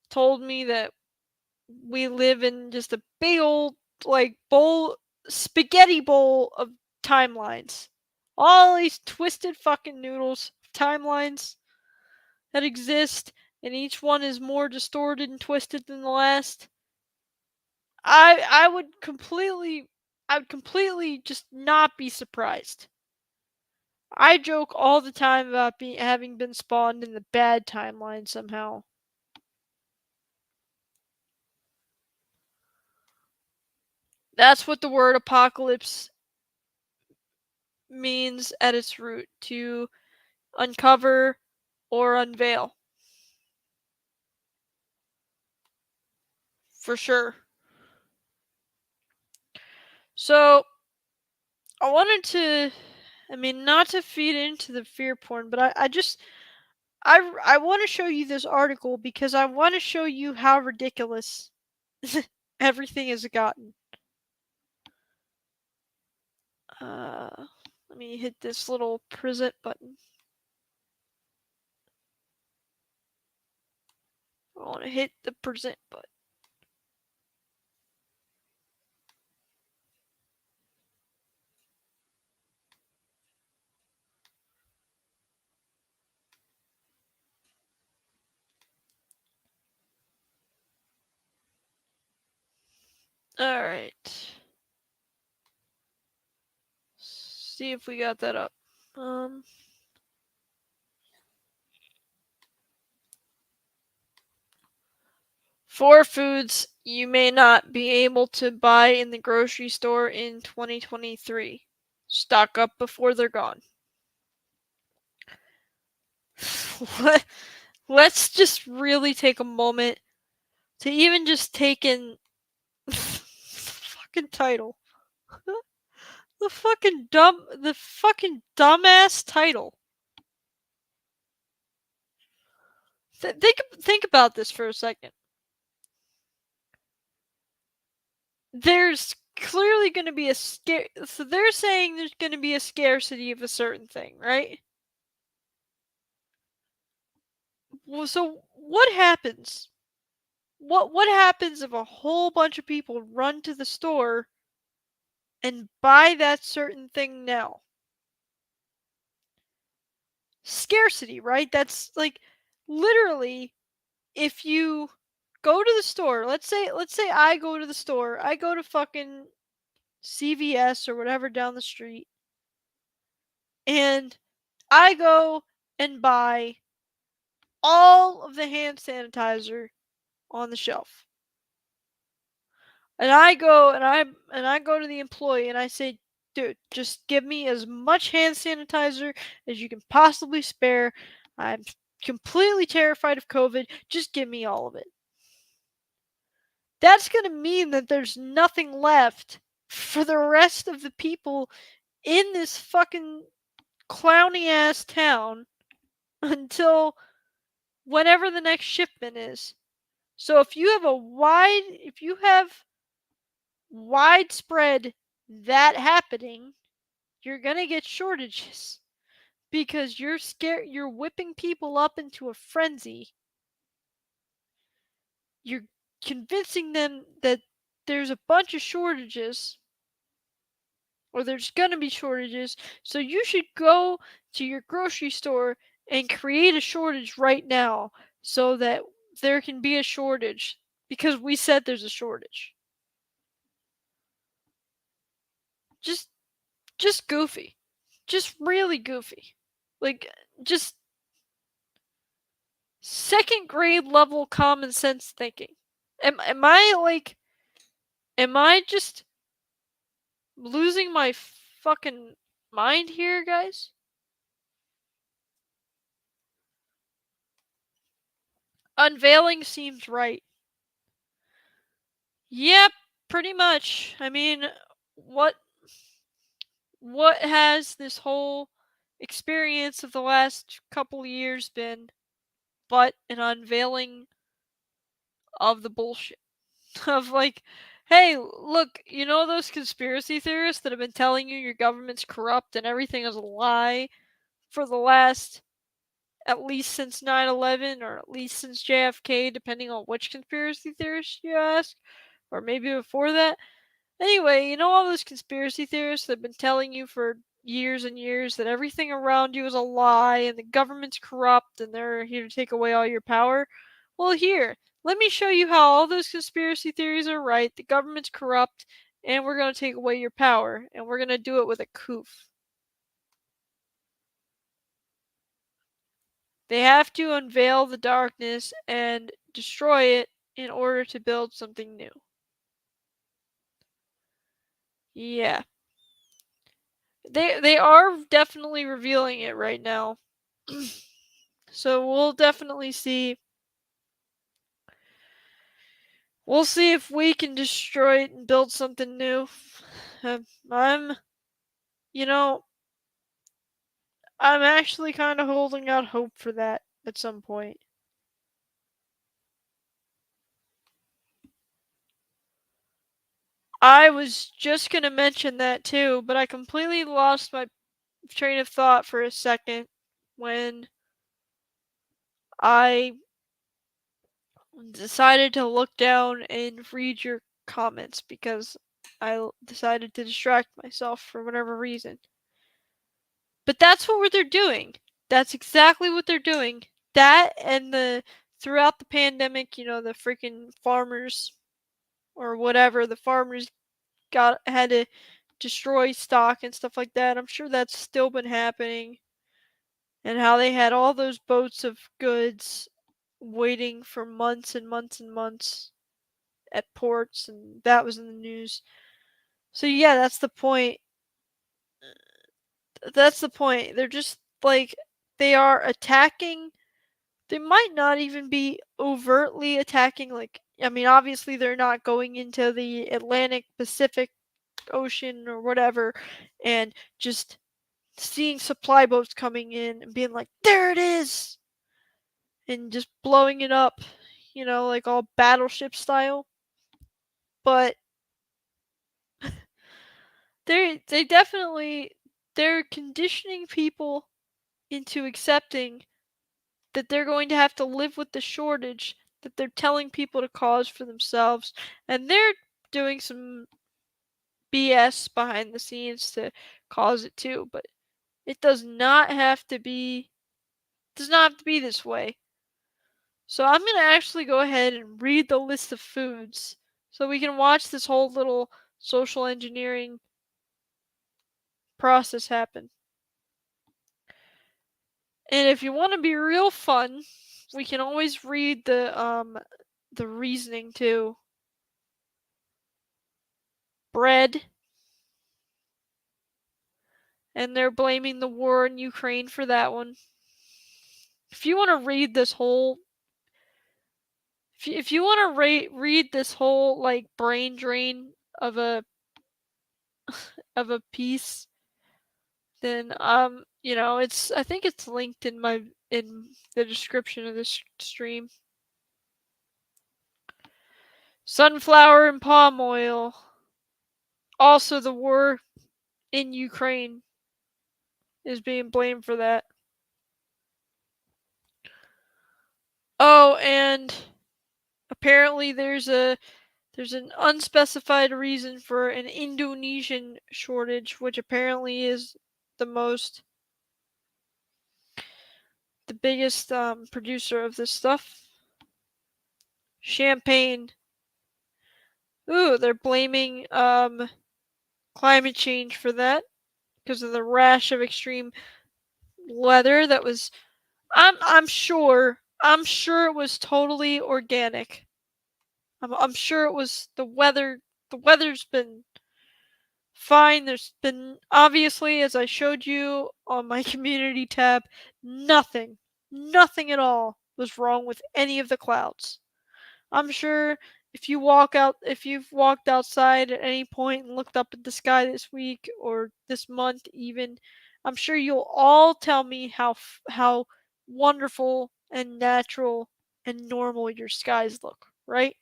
told me that we live in just a big old, like, spaghetti bowl of timelines. All these twisted fucking noodles of timelines that exist, and each one is more distorted and twisted than the last. I would completely just not be surprised. I joke all the time about having been spawned in the bad timeline somehow. That's what the word apocalypse means at its root, to uncover or unveil. For sure. So, I wanted to, not to feed into the fear porn, but I want to show you this article because I want to show you how ridiculous everything has gotten. Let me hit this little present button. I want to hit the present button. Alright. See if we got that up. 4 foods you may not be able to buy in the grocery store in 2023. Stock up before they're gone. Let's just really take a moment to even just take in the fucking title. The fucking dumbass title. Think about this for a second. There's clearly going to be so they're saying there's going to be a scarcity of a certain thing, right? Well, so what happens? What happens if a whole bunch of people run to the store and buy that certain thing now? Scarcity, right? That's like literally if you go to the store, let's say I go to the store, I go to fucking CVS or whatever down the street, and I go and buy all of the hand sanitizer on the shelf. And I go to the employee and I say, dude, just give me as much hand sanitizer as you can possibly spare. I'm completely terrified of COVID. Just give me all of it. That's going to mean that there's nothing left for the rest of the people in this fucking clowny ass town until whenever the next shipment is. So if you have widespread that happening, you're going to get shortages because you're whipping people up into a frenzy. You're convincing them that there's a bunch of shortages or there's going to be shortages, so you should go to your grocery store and create a shortage right now so that there can be a shortage because we said there's a shortage. Just goofy. Just really goofy. Like, just second grade level common sense thinking. Am I just losing my fucking mind here, guys? Unveiling seems right. Yep, pretty much. I mean, what has this whole experience of the last couple years been but an unveiling of the bullshit? Of like, hey, look, you know those conspiracy theorists that have been telling you your government's corrupt and everything is a lie for the last, at least since 9/11 or at least since JFK, depending on which conspiracy theorist you ask, or maybe before that. Anyway, you know all those conspiracy theorists that have been telling you for years and years that everything around you is a lie and the government's corrupt and they're here to take away all your power? Well, here, let me show you how all those conspiracy theories are right, the government's corrupt, and we're going to take away your power, and we're going to do it with a coup. They have to unveil the darkness and destroy it in order to build something new. Yeah. They are definitely revealing it right now. So we'll definitely see. We'll see if we can destroy it and build something new. I'm I'm actually kind of holding out hope for that at some point. I was just gonna mention that too, but I completely lost my train of thought for a second when I decided to look down and read your comments because I decided to distract myself for whatever reason. But that's what they're doing. That's exactly what they're doing. That and throughout the pandemic, the freaking farmers or whatever, the farmers had to destroy stock and stuff like that. I'm sure that's still been happening. And how they had all those boats of goods waiting for months and months and months at ports, and that was in the news. So yeah, that's the point. That's the point. They're just like they are attacking. They might not even be overtly attacking, like, I mean, obviously they're not going into the Atlantic Pacific Ocean or whatever and just seeing supply boats coming in and being like, there it is, and just blowing it up, like all battleship style. But they definitely they're conditioning people into accepting that they're going to have to live with the shortage that they're telling people to cause for themselves, and they're doing some BS behind the scenes to cause it too, but it does not have to be this way. So I'm going to actually go ahead and read the list of foods so we can watch this whole little social engineering process happen. And if you want to be real fun, we can always read the reasoning too. Bread, and they're blaming the war in Ukraine for that one. If you want to read this whole if you want to read this whole like brain drain of a piece, then it's I think it's linked in the description of this stream. Sunflower and palm oil. Also, the war in Ukraine is being blamed for that. Oh, and apparently there's an unspecified reason for an Indonesian shortage, which apparently is the biggest producer of this stuff. Champagne. Ooh, they're blaming climate change for that because of the rash of extreme weather that was I'm sure it was totally organic. I'm sure it was the weather's been fine. There's been obviously, as I showed you on my community tab, nothing at all was wrong with any of the clouds. I'm sure if you've walked outside at any point and looked up at the sky this week or this month even, I'm sure you'll all tell me how wonderful and natural and normal your skies look, right?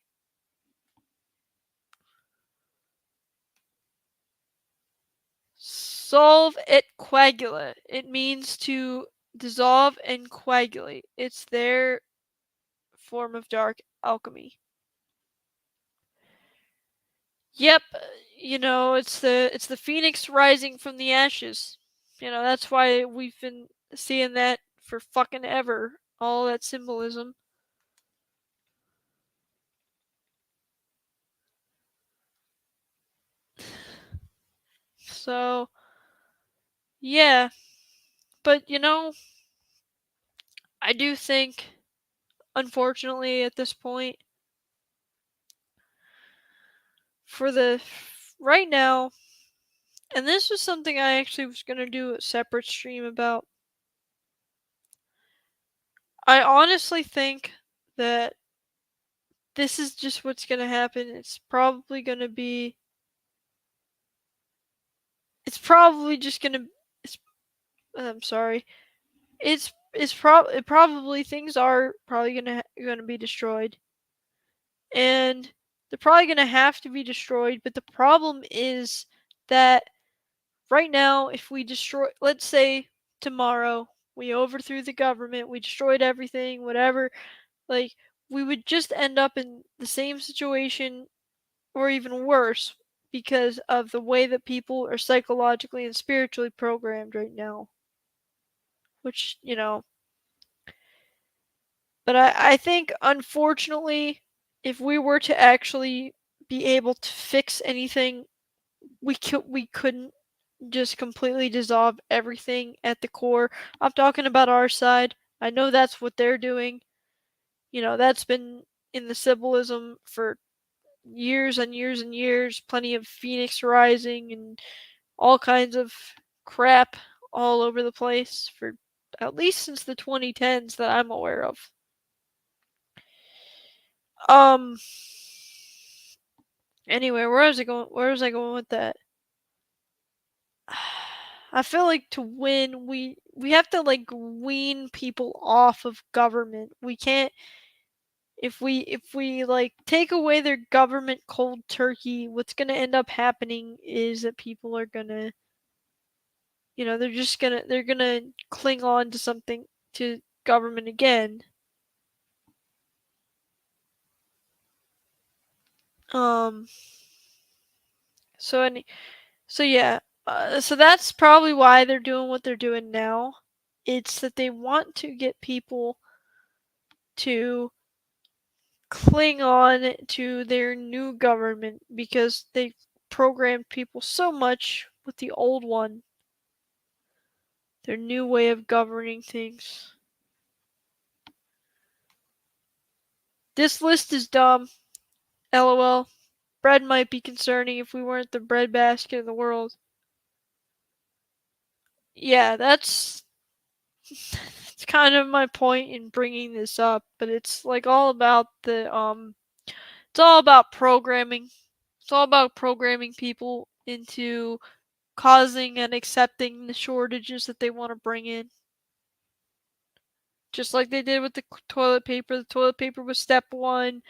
Solve et coagula. It means to dissolve and coagulate. It's their form of dark alchemy. Yep, it's the phoenix rising from the ashes. That's why we've been seeing that for fucking ever. All that symbolism. So, yeah. But I do think, unfortunately, at this point, for the right now, and this was something I actually was gonna do a separate stream about. I honestly think that this is just what's gonna happen. It's probably just gonna. I'm sorry. Probably things are probably gonna be destroyed, and They're probably going to have to be destroyed, but the problem is that right now, if we destroy, let's say tomorrow, we overthrew the government, we destroyed everything, whatever, like, we would just end up in the same situation or even worse because of the way that people are psychologically and spiritually programmed right now. Which, but I think, unfortunately, if we were to actually be able to fix anything, we couldn't just completely dissolve everything at the core. I'm talking about our side. I know that's what they're doing. That's been in the symbolism for years and years and years. Plenty of Phoenix Rising and all kinds of crap all over the place for at least since the 2010s that I'm aware of. Um. Anyway, where was I going? Where was I going with that? I feel like to win, we have to like wean people off of government. We can't if we like take away their government cold turkey. What's gonna end up happening is that people are gonna, they're gonna cling on to something, to government again. Um. So yeah. So that's probably why they're doing what they're doing now. It's that they want to get people to cling on to their new government because they programmed people so much with the old one, their new way of governing things. This list is dumb. LOL. Bread might be concerning if we weren't the breadbasket of the world. Yeah, that's it's kind of my point in bringing this up, but it's like all about it's all about programming. It's all about programming people into causing and accepting the shortages that they want to bring in. Just like they did with the toilet paper. The toilet paper was step one,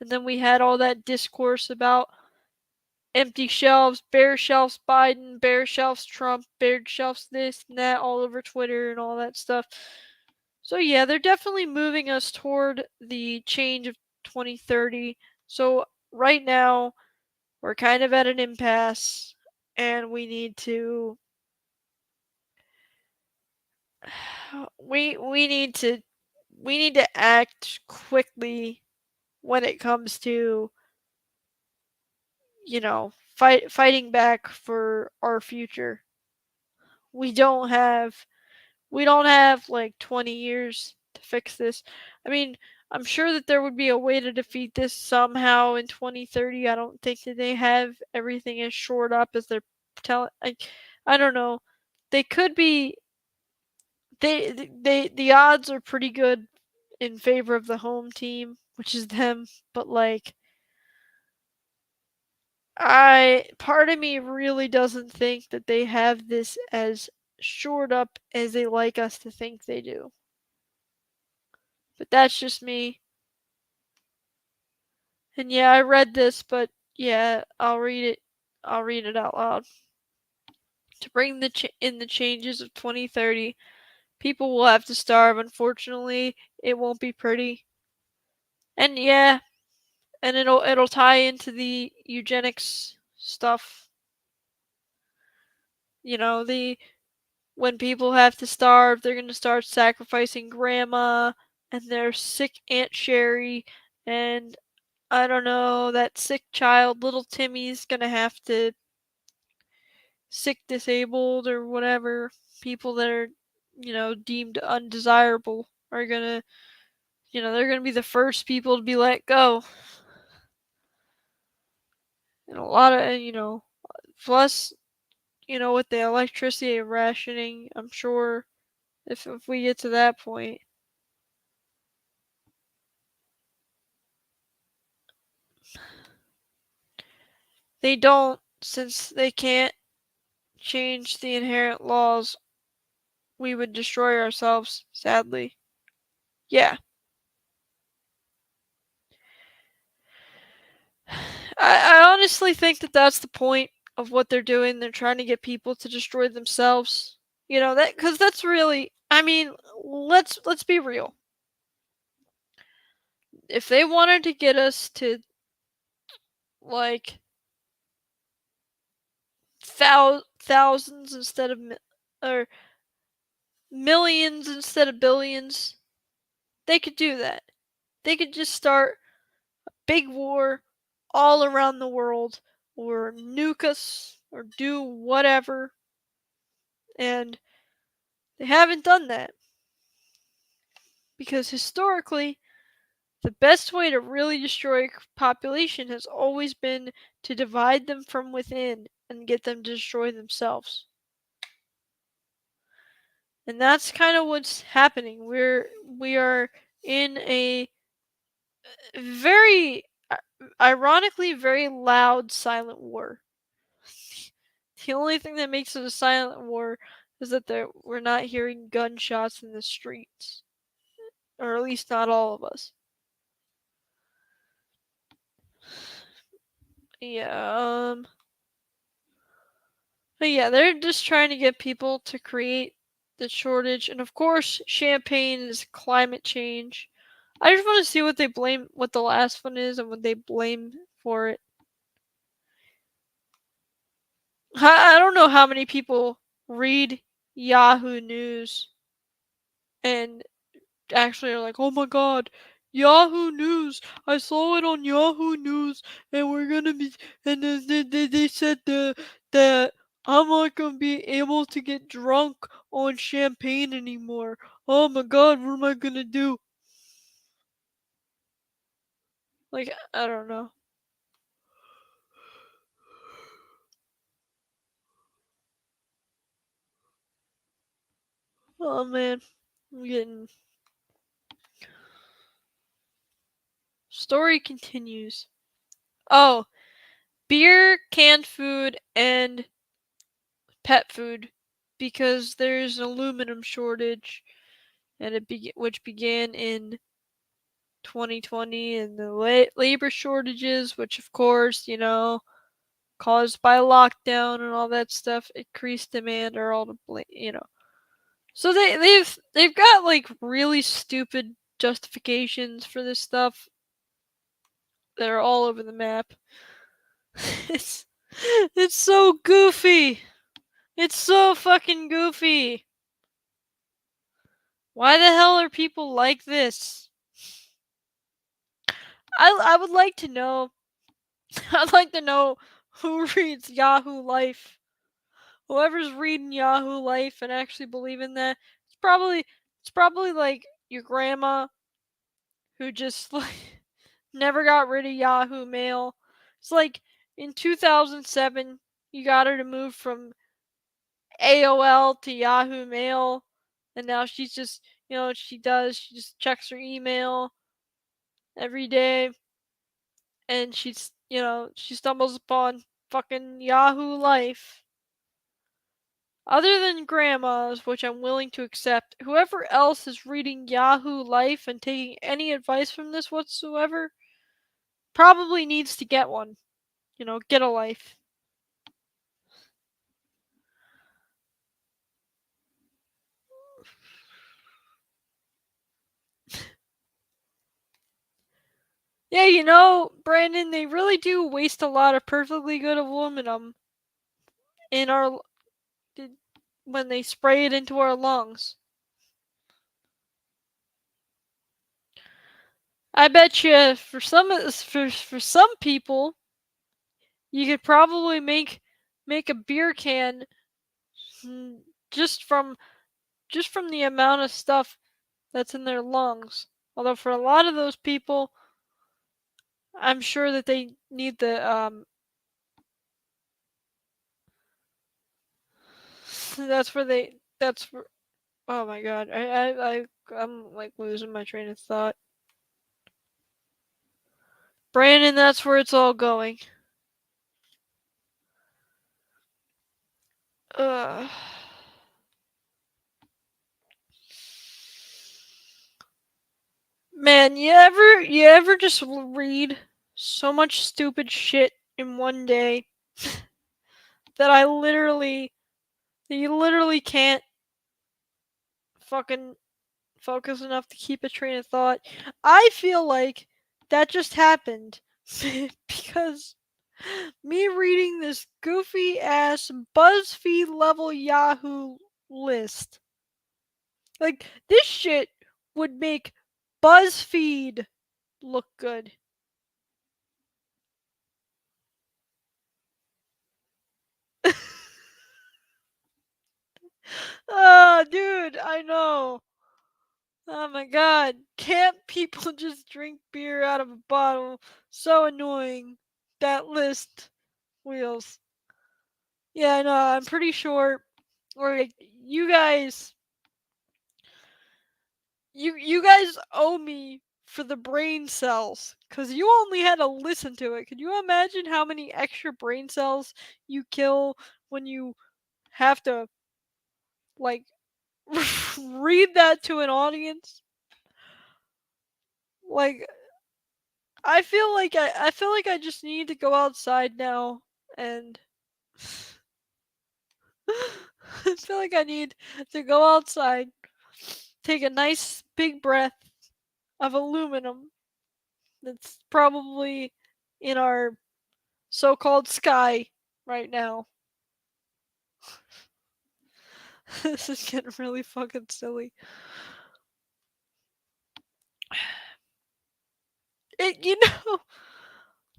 and then we had all that discourse about empty shelves, bare shelves Biden, bare shelves Trump, bare shelves this and that all over Twitter and all that stuff. So yeah, they're definitely moving us toward the change of 2030. So right now, we're kind of at an impasse, and we need to we need to act quickly when it comes to, fighting back for our future. We don't have like 20 years to fix this. I mean, I'm sure that there would be a way to defeat this somehow in 2030. I don't think that they have everything as shored up as they're telling. I don't know. They could be. The odds are pretty good in favor of the home team, which is them. But like, part of me really doesn't think that they have this as shored up as they like us to think they do. But that's just me. And yeah, I read this, but yeah, I'll read it. I'll read it out loud. To bring in the changes of 2030, people will have to starve. Unfortunately, it won't be pretty. And yeah, and it'll tie into the eugenics stuff. When people have to starve, they're going to start sacrificing grandma and their sick Aunt Sherry, and I don't know, that sick child, little Timmy's going to have to sick, disabled, or whatever. People that are, deemed undesirable are going to, they're going to be the first people to be let go. And a lot of, plus, with the electricity rationing, I'm sure if we get to that point. They don't, since they can't change the inherent laws, we would destroy ourselves, sadly. Yeah. honestly think that that's the point of what they're doing. They're trying to get people to destroy themselves. You know, that because that's really, I mean, let's be real. If they wanted to get us to like thousands instead of or millions instead of billions, they could do that. They could just start a big war all around the world, or nuke us, or do whatever. And they haven't done that. Because historically, the best way to really destroy a population has always been to divide them from within and get them to destroy themselves. And that's kind of what's happening. We are in a very ironically very loud silent war. The only thing that makes it a silent war is that we're not hearing gunshots in the streets, or at least not all of us. Yeah, but yeah, they're just trying to get people to create the shortage, and of course, champagne is climate change. I just want to see what the last one is, and what they blame for it. I don't know how many people read Yahoo News and actually are like, oh my god, Yahoo News, I saw it on Yahoo News, and we're gonna be, and they said that I'm not gonna be able to get drunk on champagne anymore. Oh my god, what am I gonna do? Like, I don't know. Oh man, I'm getting. Story continues. Oh, beer, canned food, and pet food, because there's an aluminum shortage, and which began in 2020, and the labor shortages, which of course, caused by lockdown and all that stuff, increased demand, are all to blame, So they've got like really stupid justifications for this stuff that are all over the map. it's it's so goofy. It's so fucking goofy. Why the hell are people like this? I would like to know. I'd like to know who reads Yahoo Life. Whoever's reading Yahoo Life and actually believing that, it's probably like your grandma who just like never got rid of Yahoo Mail. It's like in 2007 you got her to move from AOL to Yahoo Mail, and now she's just, what she does, she just checks her email every day, and she stumbles upon fucking Yahoo Life. Other than grandmas, which I'm willing to accept, whoever else is reading Yahoo Life and taking any advice from this whatsoever probably needs to get one. Get a life. Yeah, Brandon, they really do waste a lot of perfectly good aluminum in our when they spray it into our lungs. I bet you for some people, you could probably make a beer can just from the amount of stuff that's in their lungs. Although for a lot of those people, I'm sure that they need the that's where they that's where, oh my god, I'm like losing my train of thought. Brandon, that's where it's all going. Ugh. Man, you ever just read so much stupid shit in one day that you literally can't fucking focus enough to keep a train of thought. I feel like that just happened because me reading this goofy ass BuzzFeed level Yahoo list. Like, this shit would make BuzzFeed look good. Oh, dude, I know. Oh my god. Can't people just drink beer out of a bottle? So annoying. That list. Wheels. Yeah, no, I'm pretty sure. Or like, you guys owe me for the brain cells, cause you only had to listen to it. Could you imagine how many extra brain cells you kill when you have to like read that to an audience? Like, I feel like I just need to go outside now and I feel like I need to go outside, take a nice big breath of aluminum that's probably in our so-called sky right now. This is getting really fucking silly. You know,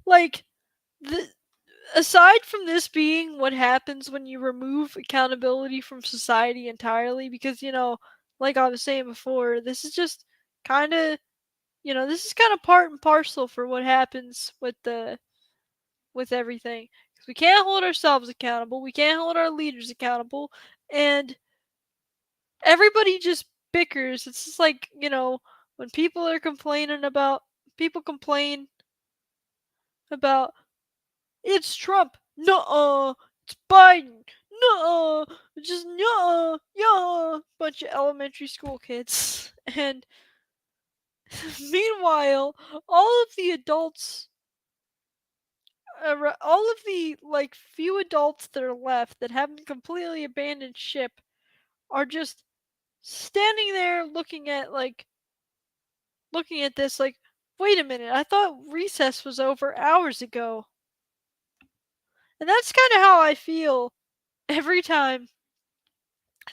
like, the, aside from this being what happens when you remove accountability from society entirely, because, like I was saying before, this is just kind of, this is kind of part and parcel for what happens with everything. Because we can't hold ourselves accountable, we can't hold our leaders accountable, and everybody just bickers. It's just like, when people complain about it's Trump. Nuh-uh. It's Biden. Nuh-uh. Just nuh-uh. Yeah. Bunch of elementary school kids. And meanwhile, all of the adults, all of the, like, few adults that are left that haven't completely abandoned ship are just standing there looking at this like, wait a minute, I thought recess was over hours ago. And that's kind of how I feel every time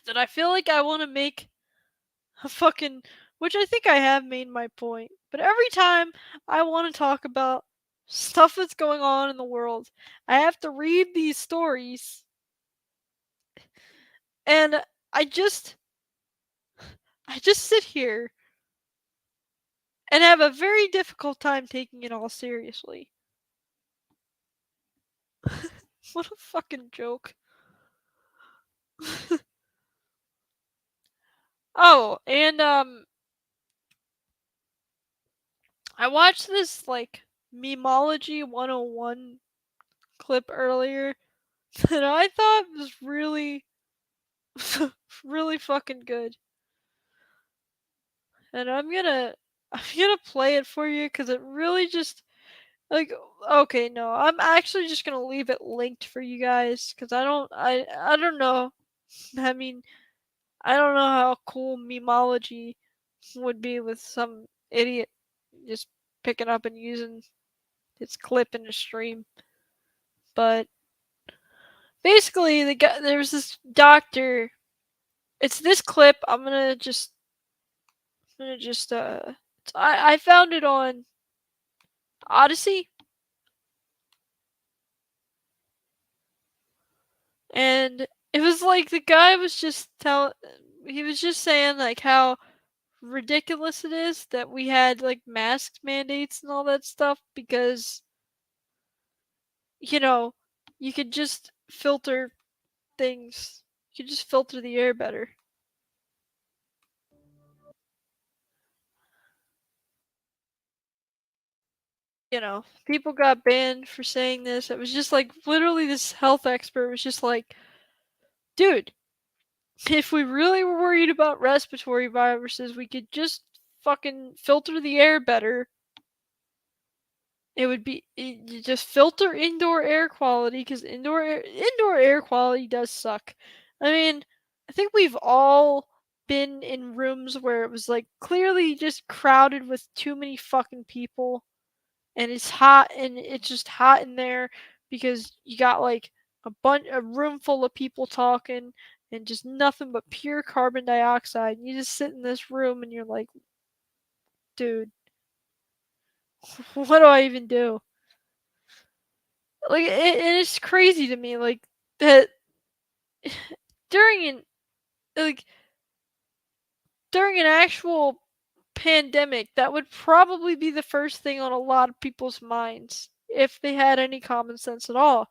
that I feel like I want to make a fucking, which I think I have made my point, but every time I want to talk about stuff that's going on in the world, I have to read these stories, and I just, I just sit here and have a very difficult time taking it all seriously. What a fucking joke. Oh, and I watched this like Memology 101 clip earlier that I thought was really really fucking good. And I'm gonna play it for you cuz it really just like, okay, no. I'm actually just going to leave it linked for you guys cuz I don't know. I mean, I don't know how cool Memology would be with some idiot just picking up and using its clip in a stream. But basically, there was this doctor. It's this clip. I found it on Odyssey, and it was like the guy was just he was just saying like how ridiculous it is that we had like mask mandates and all that stuff because you know you could just filter things. You could just filter the air better. People got banned for saying this. It was just like literally this health expert was just like, dude, if we really were worried about respiratory viruses, we could just fucking filter the air better It would be you just filter indoor air quality because indoor air quality does suck. I mean, I think we've all been in rooms where it was like clearly just crowded with too many fucking people, and it's hot and it's just hot in there because you got like a room full of people talking and just nothing but pure carbon dioxide. And you just sit in this room and you're like, dude, what do I even do? Like it's crazy to me like that during an like during an actual pandemic that would probably be the first thing on a lot of people's minds if they had any common sense at all,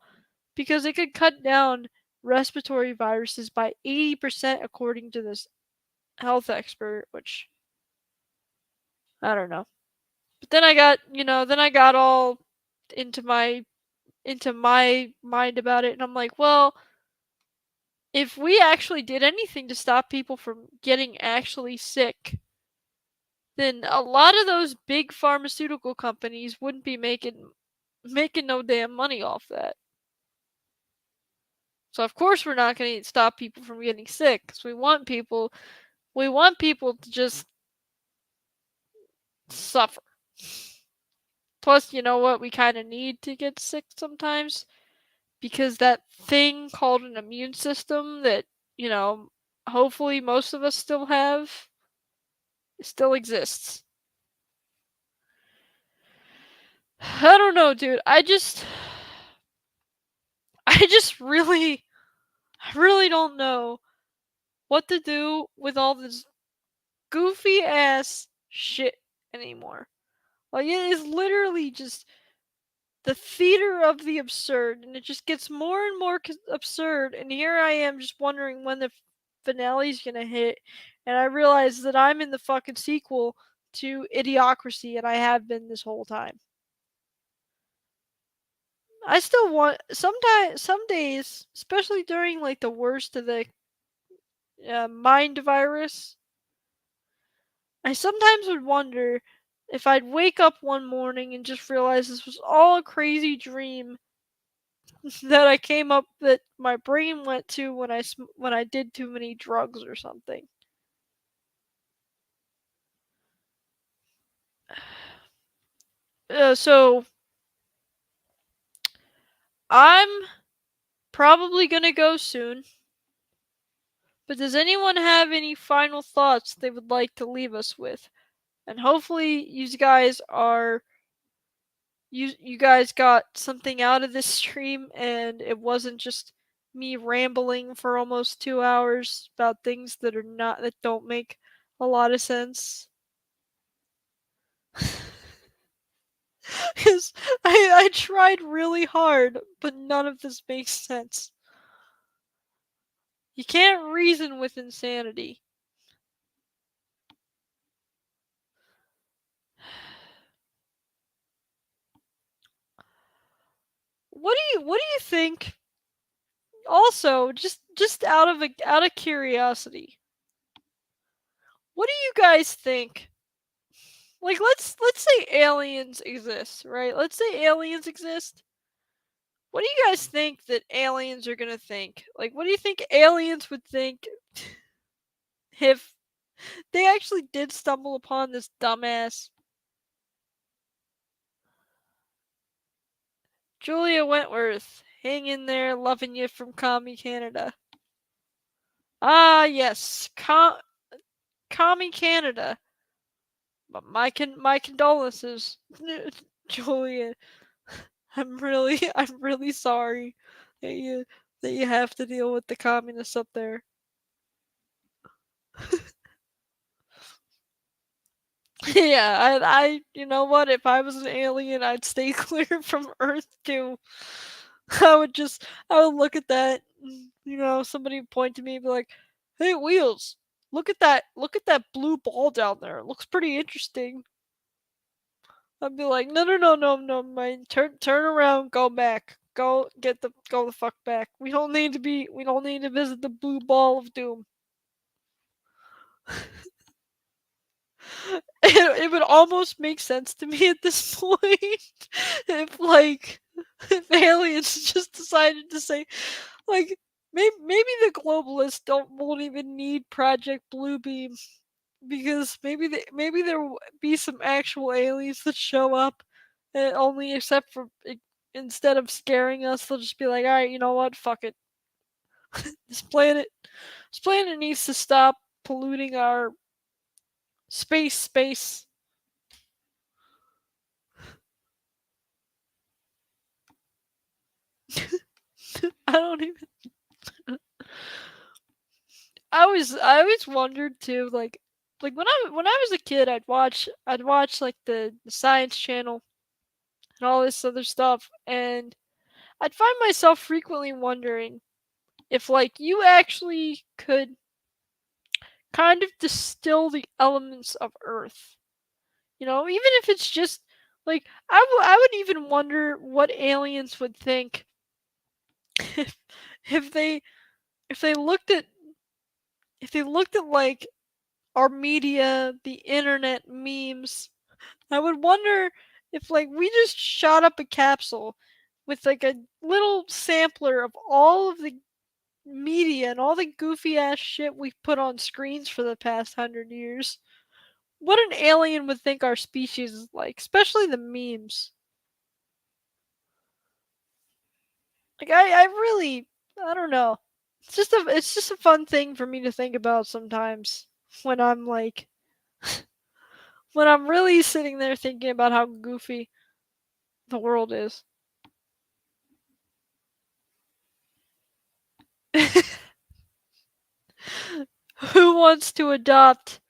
because it could cut down respiratory viruses by 80% according to this health expert, which I don't know. But then I got all into my mind about it, and I'm like, well, if we actually did anything to stop people from getting actually sick, then a lot of those big pharmaceutical companies wouldn't be making no damn money off that. So of course we're not going to stop people from getting sick because we want people to just suffer. Plus, you know what? We kind of need to get sick sometimes because that thing called an immune system that, hopefully most of us still have, still exists. I don't know, dude. I just really, I really don't know what to do with all this goofy ass shit anymore. Like, it is literally just the theater of the absurd, and it just gets more and more absurd. And here I am just wondering when the finale's gonna hit, and I realize that I'm in the fucking sequel to Idiocracy, and I have been this whole time. I still want some days, especially during like the worst of the mind virus. I sometimes would wonder if I'd wake up one morning and just realize this was all a crazy dream that my brain went to when I did too many drugs or something. So I'm probably gonna go soon. But does anyone have any final thoughts they would like to leave us with? And hopefully you guys got something out of this stream and it wasn't just me rambling for almost 2 hours about things that don't make a lot of sense. Cuz I tried really hard, but none of this makes sense. You can't reason with insanity. What do you think? Also, just out of curiosity, what do you guys think? Like, let's say aliens exist, right? Let's say aliens exist. What do you guys think that aliens are gonna think? Like, what do you think aliens would think if they actually did stumble upon this dumbass Julia Wentworth? Hang in there, loving you from Commie Canada. Ah, yes, Commie Canada. But my condolences, Julia. I'm really sorry that you have to deal with the communists up there. Yeah, you know what? If I was an alien, I'd stay clear from Earth too. I would look at that, somebody would point to me and be like, "Hey, Wheels, look at that blue ball down there. It looks pretty interesting." I'd be like, "No, no, no, no, no, man, turn around, go back. Go the fuck back. We don't need to visit the blue ball of doom." it would almost make sense to me at this point if if aliens just decided to say like maybe the globalists won't even need Project Bluebeam because maybe there will be some actual aliens that show up and only except for instead of scaring us they'll just be like, all right, you know what, fuck it, this planet needs to stop polluting our space. I don't even. I always wondered too, like when I was a kid, I'd watch like the Science Channel and all this other stuff, and I'd find myself frequently wondering if like you actually could kind of distill the elements of Earth. You know, even if it's just like I would even wonder what aliens would think if if they if they looked at like our media, the internet, memes. I would wonder if like we just shot up a capsule with like a little sampler of all of the media and all the goofy ass shit we've put on screens for the past 100 years. What an alien would think our species is like, especially the memes. Like I really I don't know. It's just a fun thing for me to think about sometimes when I'm like when I'm really sitting there thinking about how goofy the world is. Who wants to adopt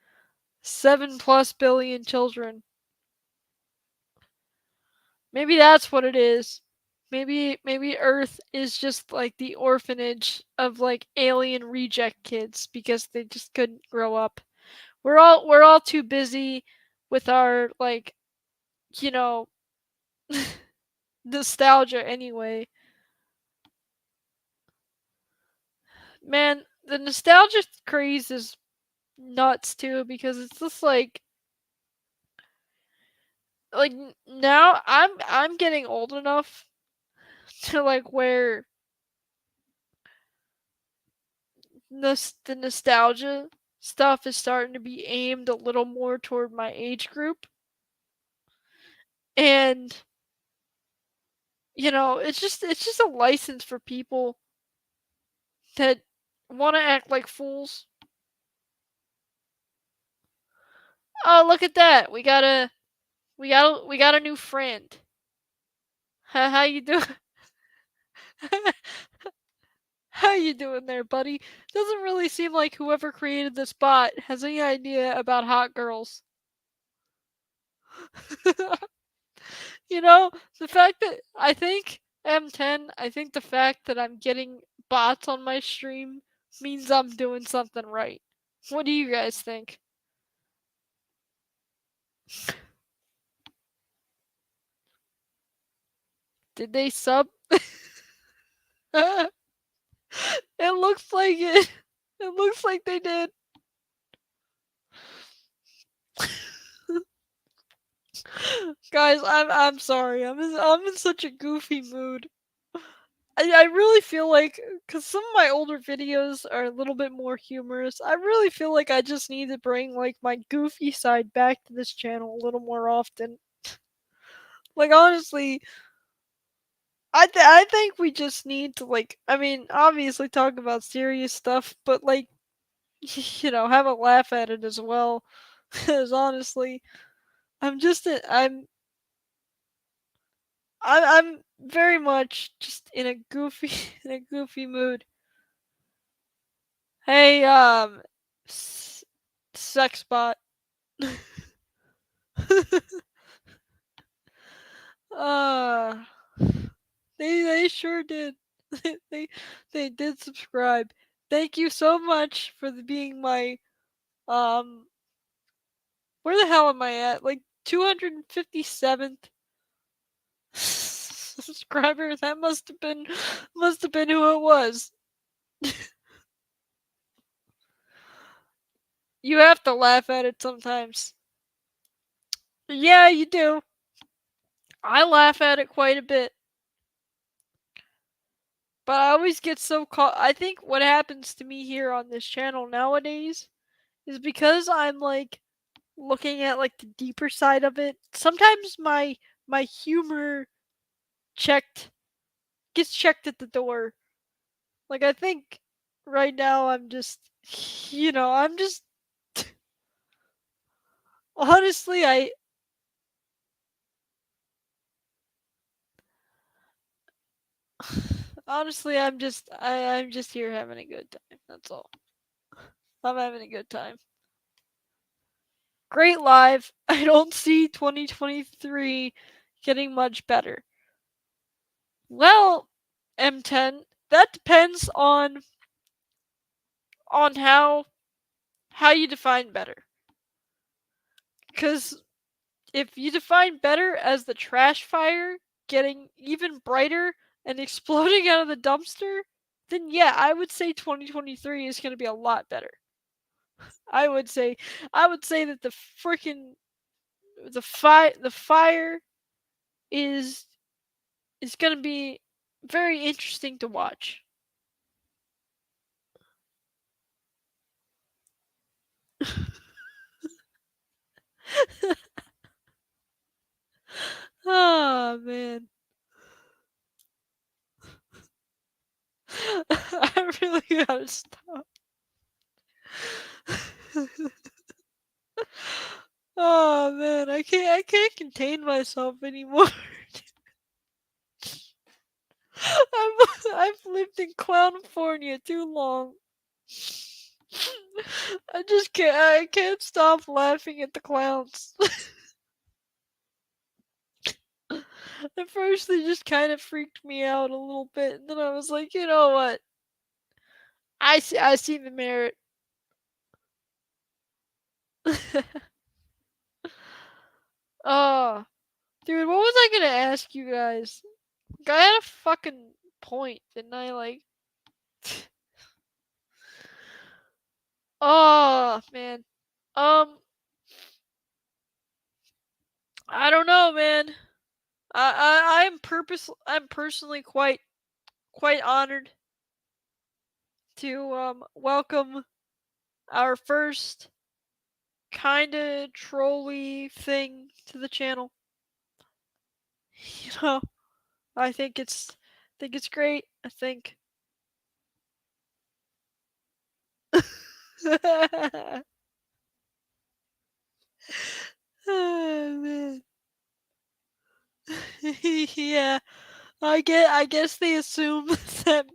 7+ billion children? Maybe that's what it is. Maybe Earth is just like the orphanage of like alien reject kids because they just couldn't grow up. We're all too busy with our like, you know, nostalgia anyway. Man, the nostalgia craze is nuts too because it's just like now I'm getting old enough to like where the nostalgia stuff is starting to be aimed a little more toward my age group. And you know, it's just a license for people that want to act like fools. Oh, look at that. We got a new friend. How you doing? How you doing there, buddy? Doesn't really seem like whoever created this bot has any idea about hot girls. You know, the fact that I think M10, I think the fact that I'm getting bots on my stream means I'm doing something right. What do you guys think? Did they sub? It looks like it. It looks like they did. Guys, I'm sorry. I'm in such a goofy mood. I really feel like, because some of my older videos are a little bit more humorous, I really feel like I just need to bring like my goofy side back to this channel a little more often. Like honestly, I think we just need to like, I mean, obviously talk about serious stuff, but like, you know, have a laugh at it as well. Because honestly, I'm just I'm very much just in a goofy in a goofy mood. Hey, sex bot. uh, they sure did. they they did subscribe. Thank you so much for being my um. Where the hell am I at? Like 257th subscriber. That must have been who it was. You have to laugh at it sometimes. Yeah, you do. I laugh at it quite a bit. But I always get so caught. I think what happens to me here on this channel nowadays is because I'm like looking at like the deeper side of it. Sometimes my humor gets checked at the door. Like I think right now I'm just I'm just honestly I'm just here having a good time. That's all. I'm having a good time. Great live. I don't see 2023 getting much better. Well, M10, that depends on how you define better. Cuz if you define better as the trash fire getting even brighter and exploding out of the dumpster, then yeah, I would say 2023 is going to be a lot better. I would say that the freaking the fire is going to be very interesting to watch. Oh man. I really gotta stop. Oh man, I can't contain myself anymore. I've lived in California too long. I can't stop laughing at the clowns. At first they just kind of freaked me out a little bit, and then I was like, you know what? I see the merit. Oh, dude, what was I gonna ask you guys? I had a fucking point, didn't I? Like, oh man. Um, I don't know, man. I'm personally quite honored to welcome our first kinda trolly thing to the channel. You know, I think it's great. I think. Oh man. Yeah. I guess they assume that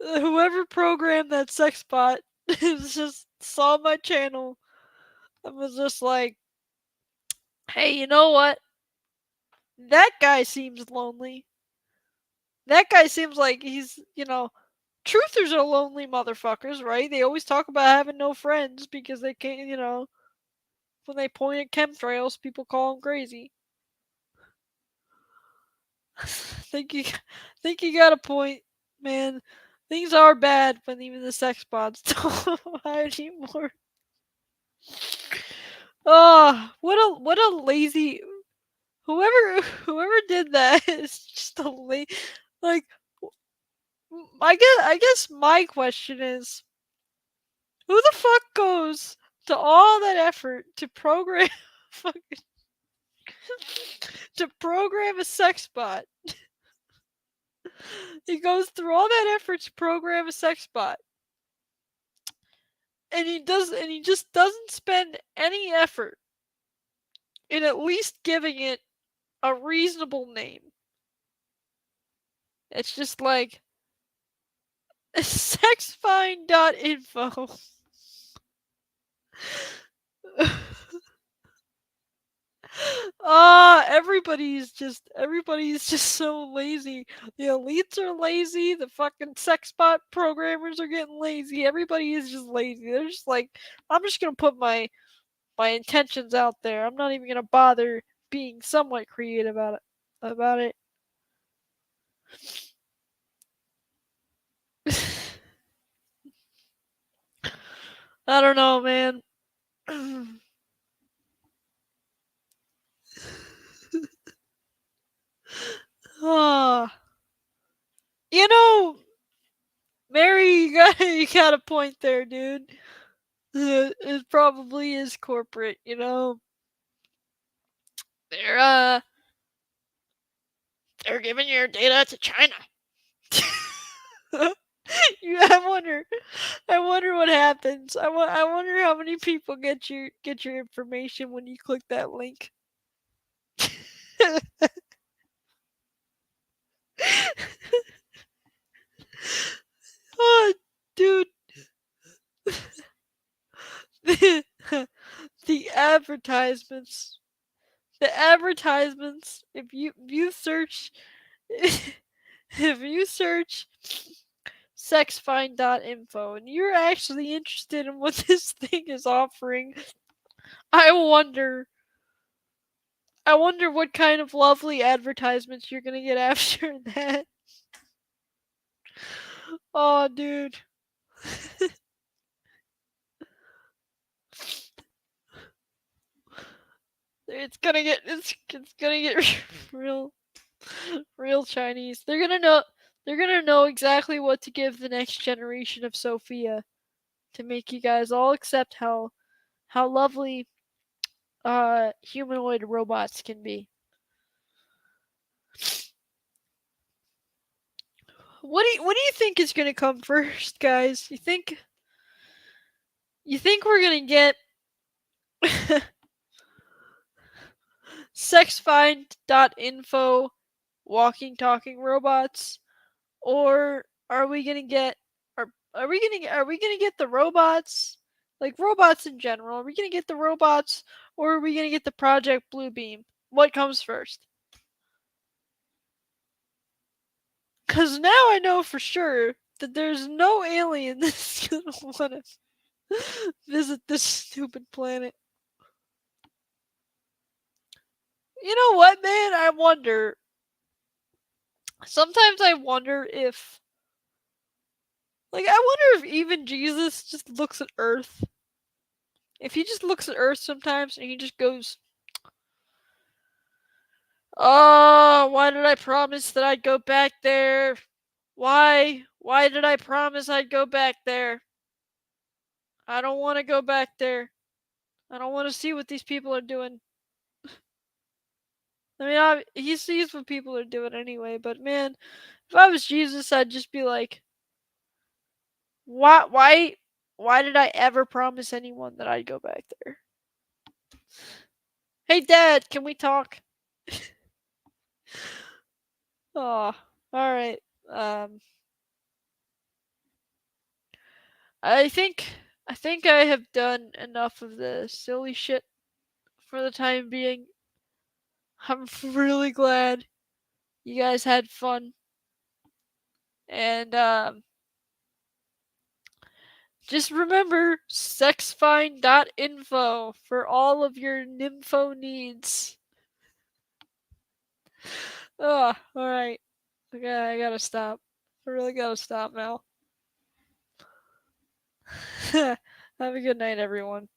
whoever programmed that sex bot just saw my channel and was just like, hey, you know what? That guy seems lonely. That guy seems like truthers are lonely motherfuckers, right? They always talk about having no friends because they can't, when they point at chemtrails, people call them crazy. think you got a point, man. Things are bad when even the sex bots don't hide anymore. Oh, what a lazy whoever did that is just a like. I guess my question is, who the fuck goes to all that effort to program fucking to program a sex bot? He goes through all that effort to program a sex bot, and he just doesn't spend any effort in at least giving it a reasonable name. It's just like sexfind.info. Everybody's just so lazy. The elites are lazy, the fucking sex bot programmers are getting lazy. Everybody is just lazy. They're just like, I'm just gonna put my intentions out there. I'm not even gonna bother being somewhat creative about it. I don't know, man. Mary, you got a point there, dude. It probably is corporate, you know. They're giving your data to China. I wonder what happens. I wonder how many people get your information when you click that link. Oh, dude. The advertisements. The advertisements. If you search if you search sexfind.info and you're actually interested in what this thing is offering, I wonder what kind of lovely advertisements you're gonna get after that. Oh, dude. It's gonna get real Chinese. They're gonna know exactly what to give the next generation of Sophia to make you guys all accept how lovely humanoid robots can be. What do you think is gonna come first, guys? You think we're gonna get sexfind.info walking talking robots, or are we gonna get are we gonna get the robots, like robots in general? Are we gonna get the robots, or are we gonna get the Project Bluebeam? What comes first? Cause now I know for sure that there's no alien that's gonna wanna visit this stupid planet. You know what, man? I wonder. Sometimes I wonder if, like, I wonder if even Jesus just looks at Earth. If he just looks at Earth sometimes and he just goes, "Oh, why did I promise that I'd go back there? Why? Why did I promise I'd go back there? I don't want to go back there. I don't want to see what these people are doing." I mean, he sees what people are doing anyway, but man, if I was Jesus, I'd just be like, why did I ever promise anyone that I'd go back there? Hey, Dad, can we talk? Oh, alright. I think I have done enough of the silly shit for the time being. I'm really glad you guys had fun. And just remember sexfind.info for all of your nympho needs. Oh, alright. Okay, I gotta stop. I really gotta stop now. Have a good night, everyone.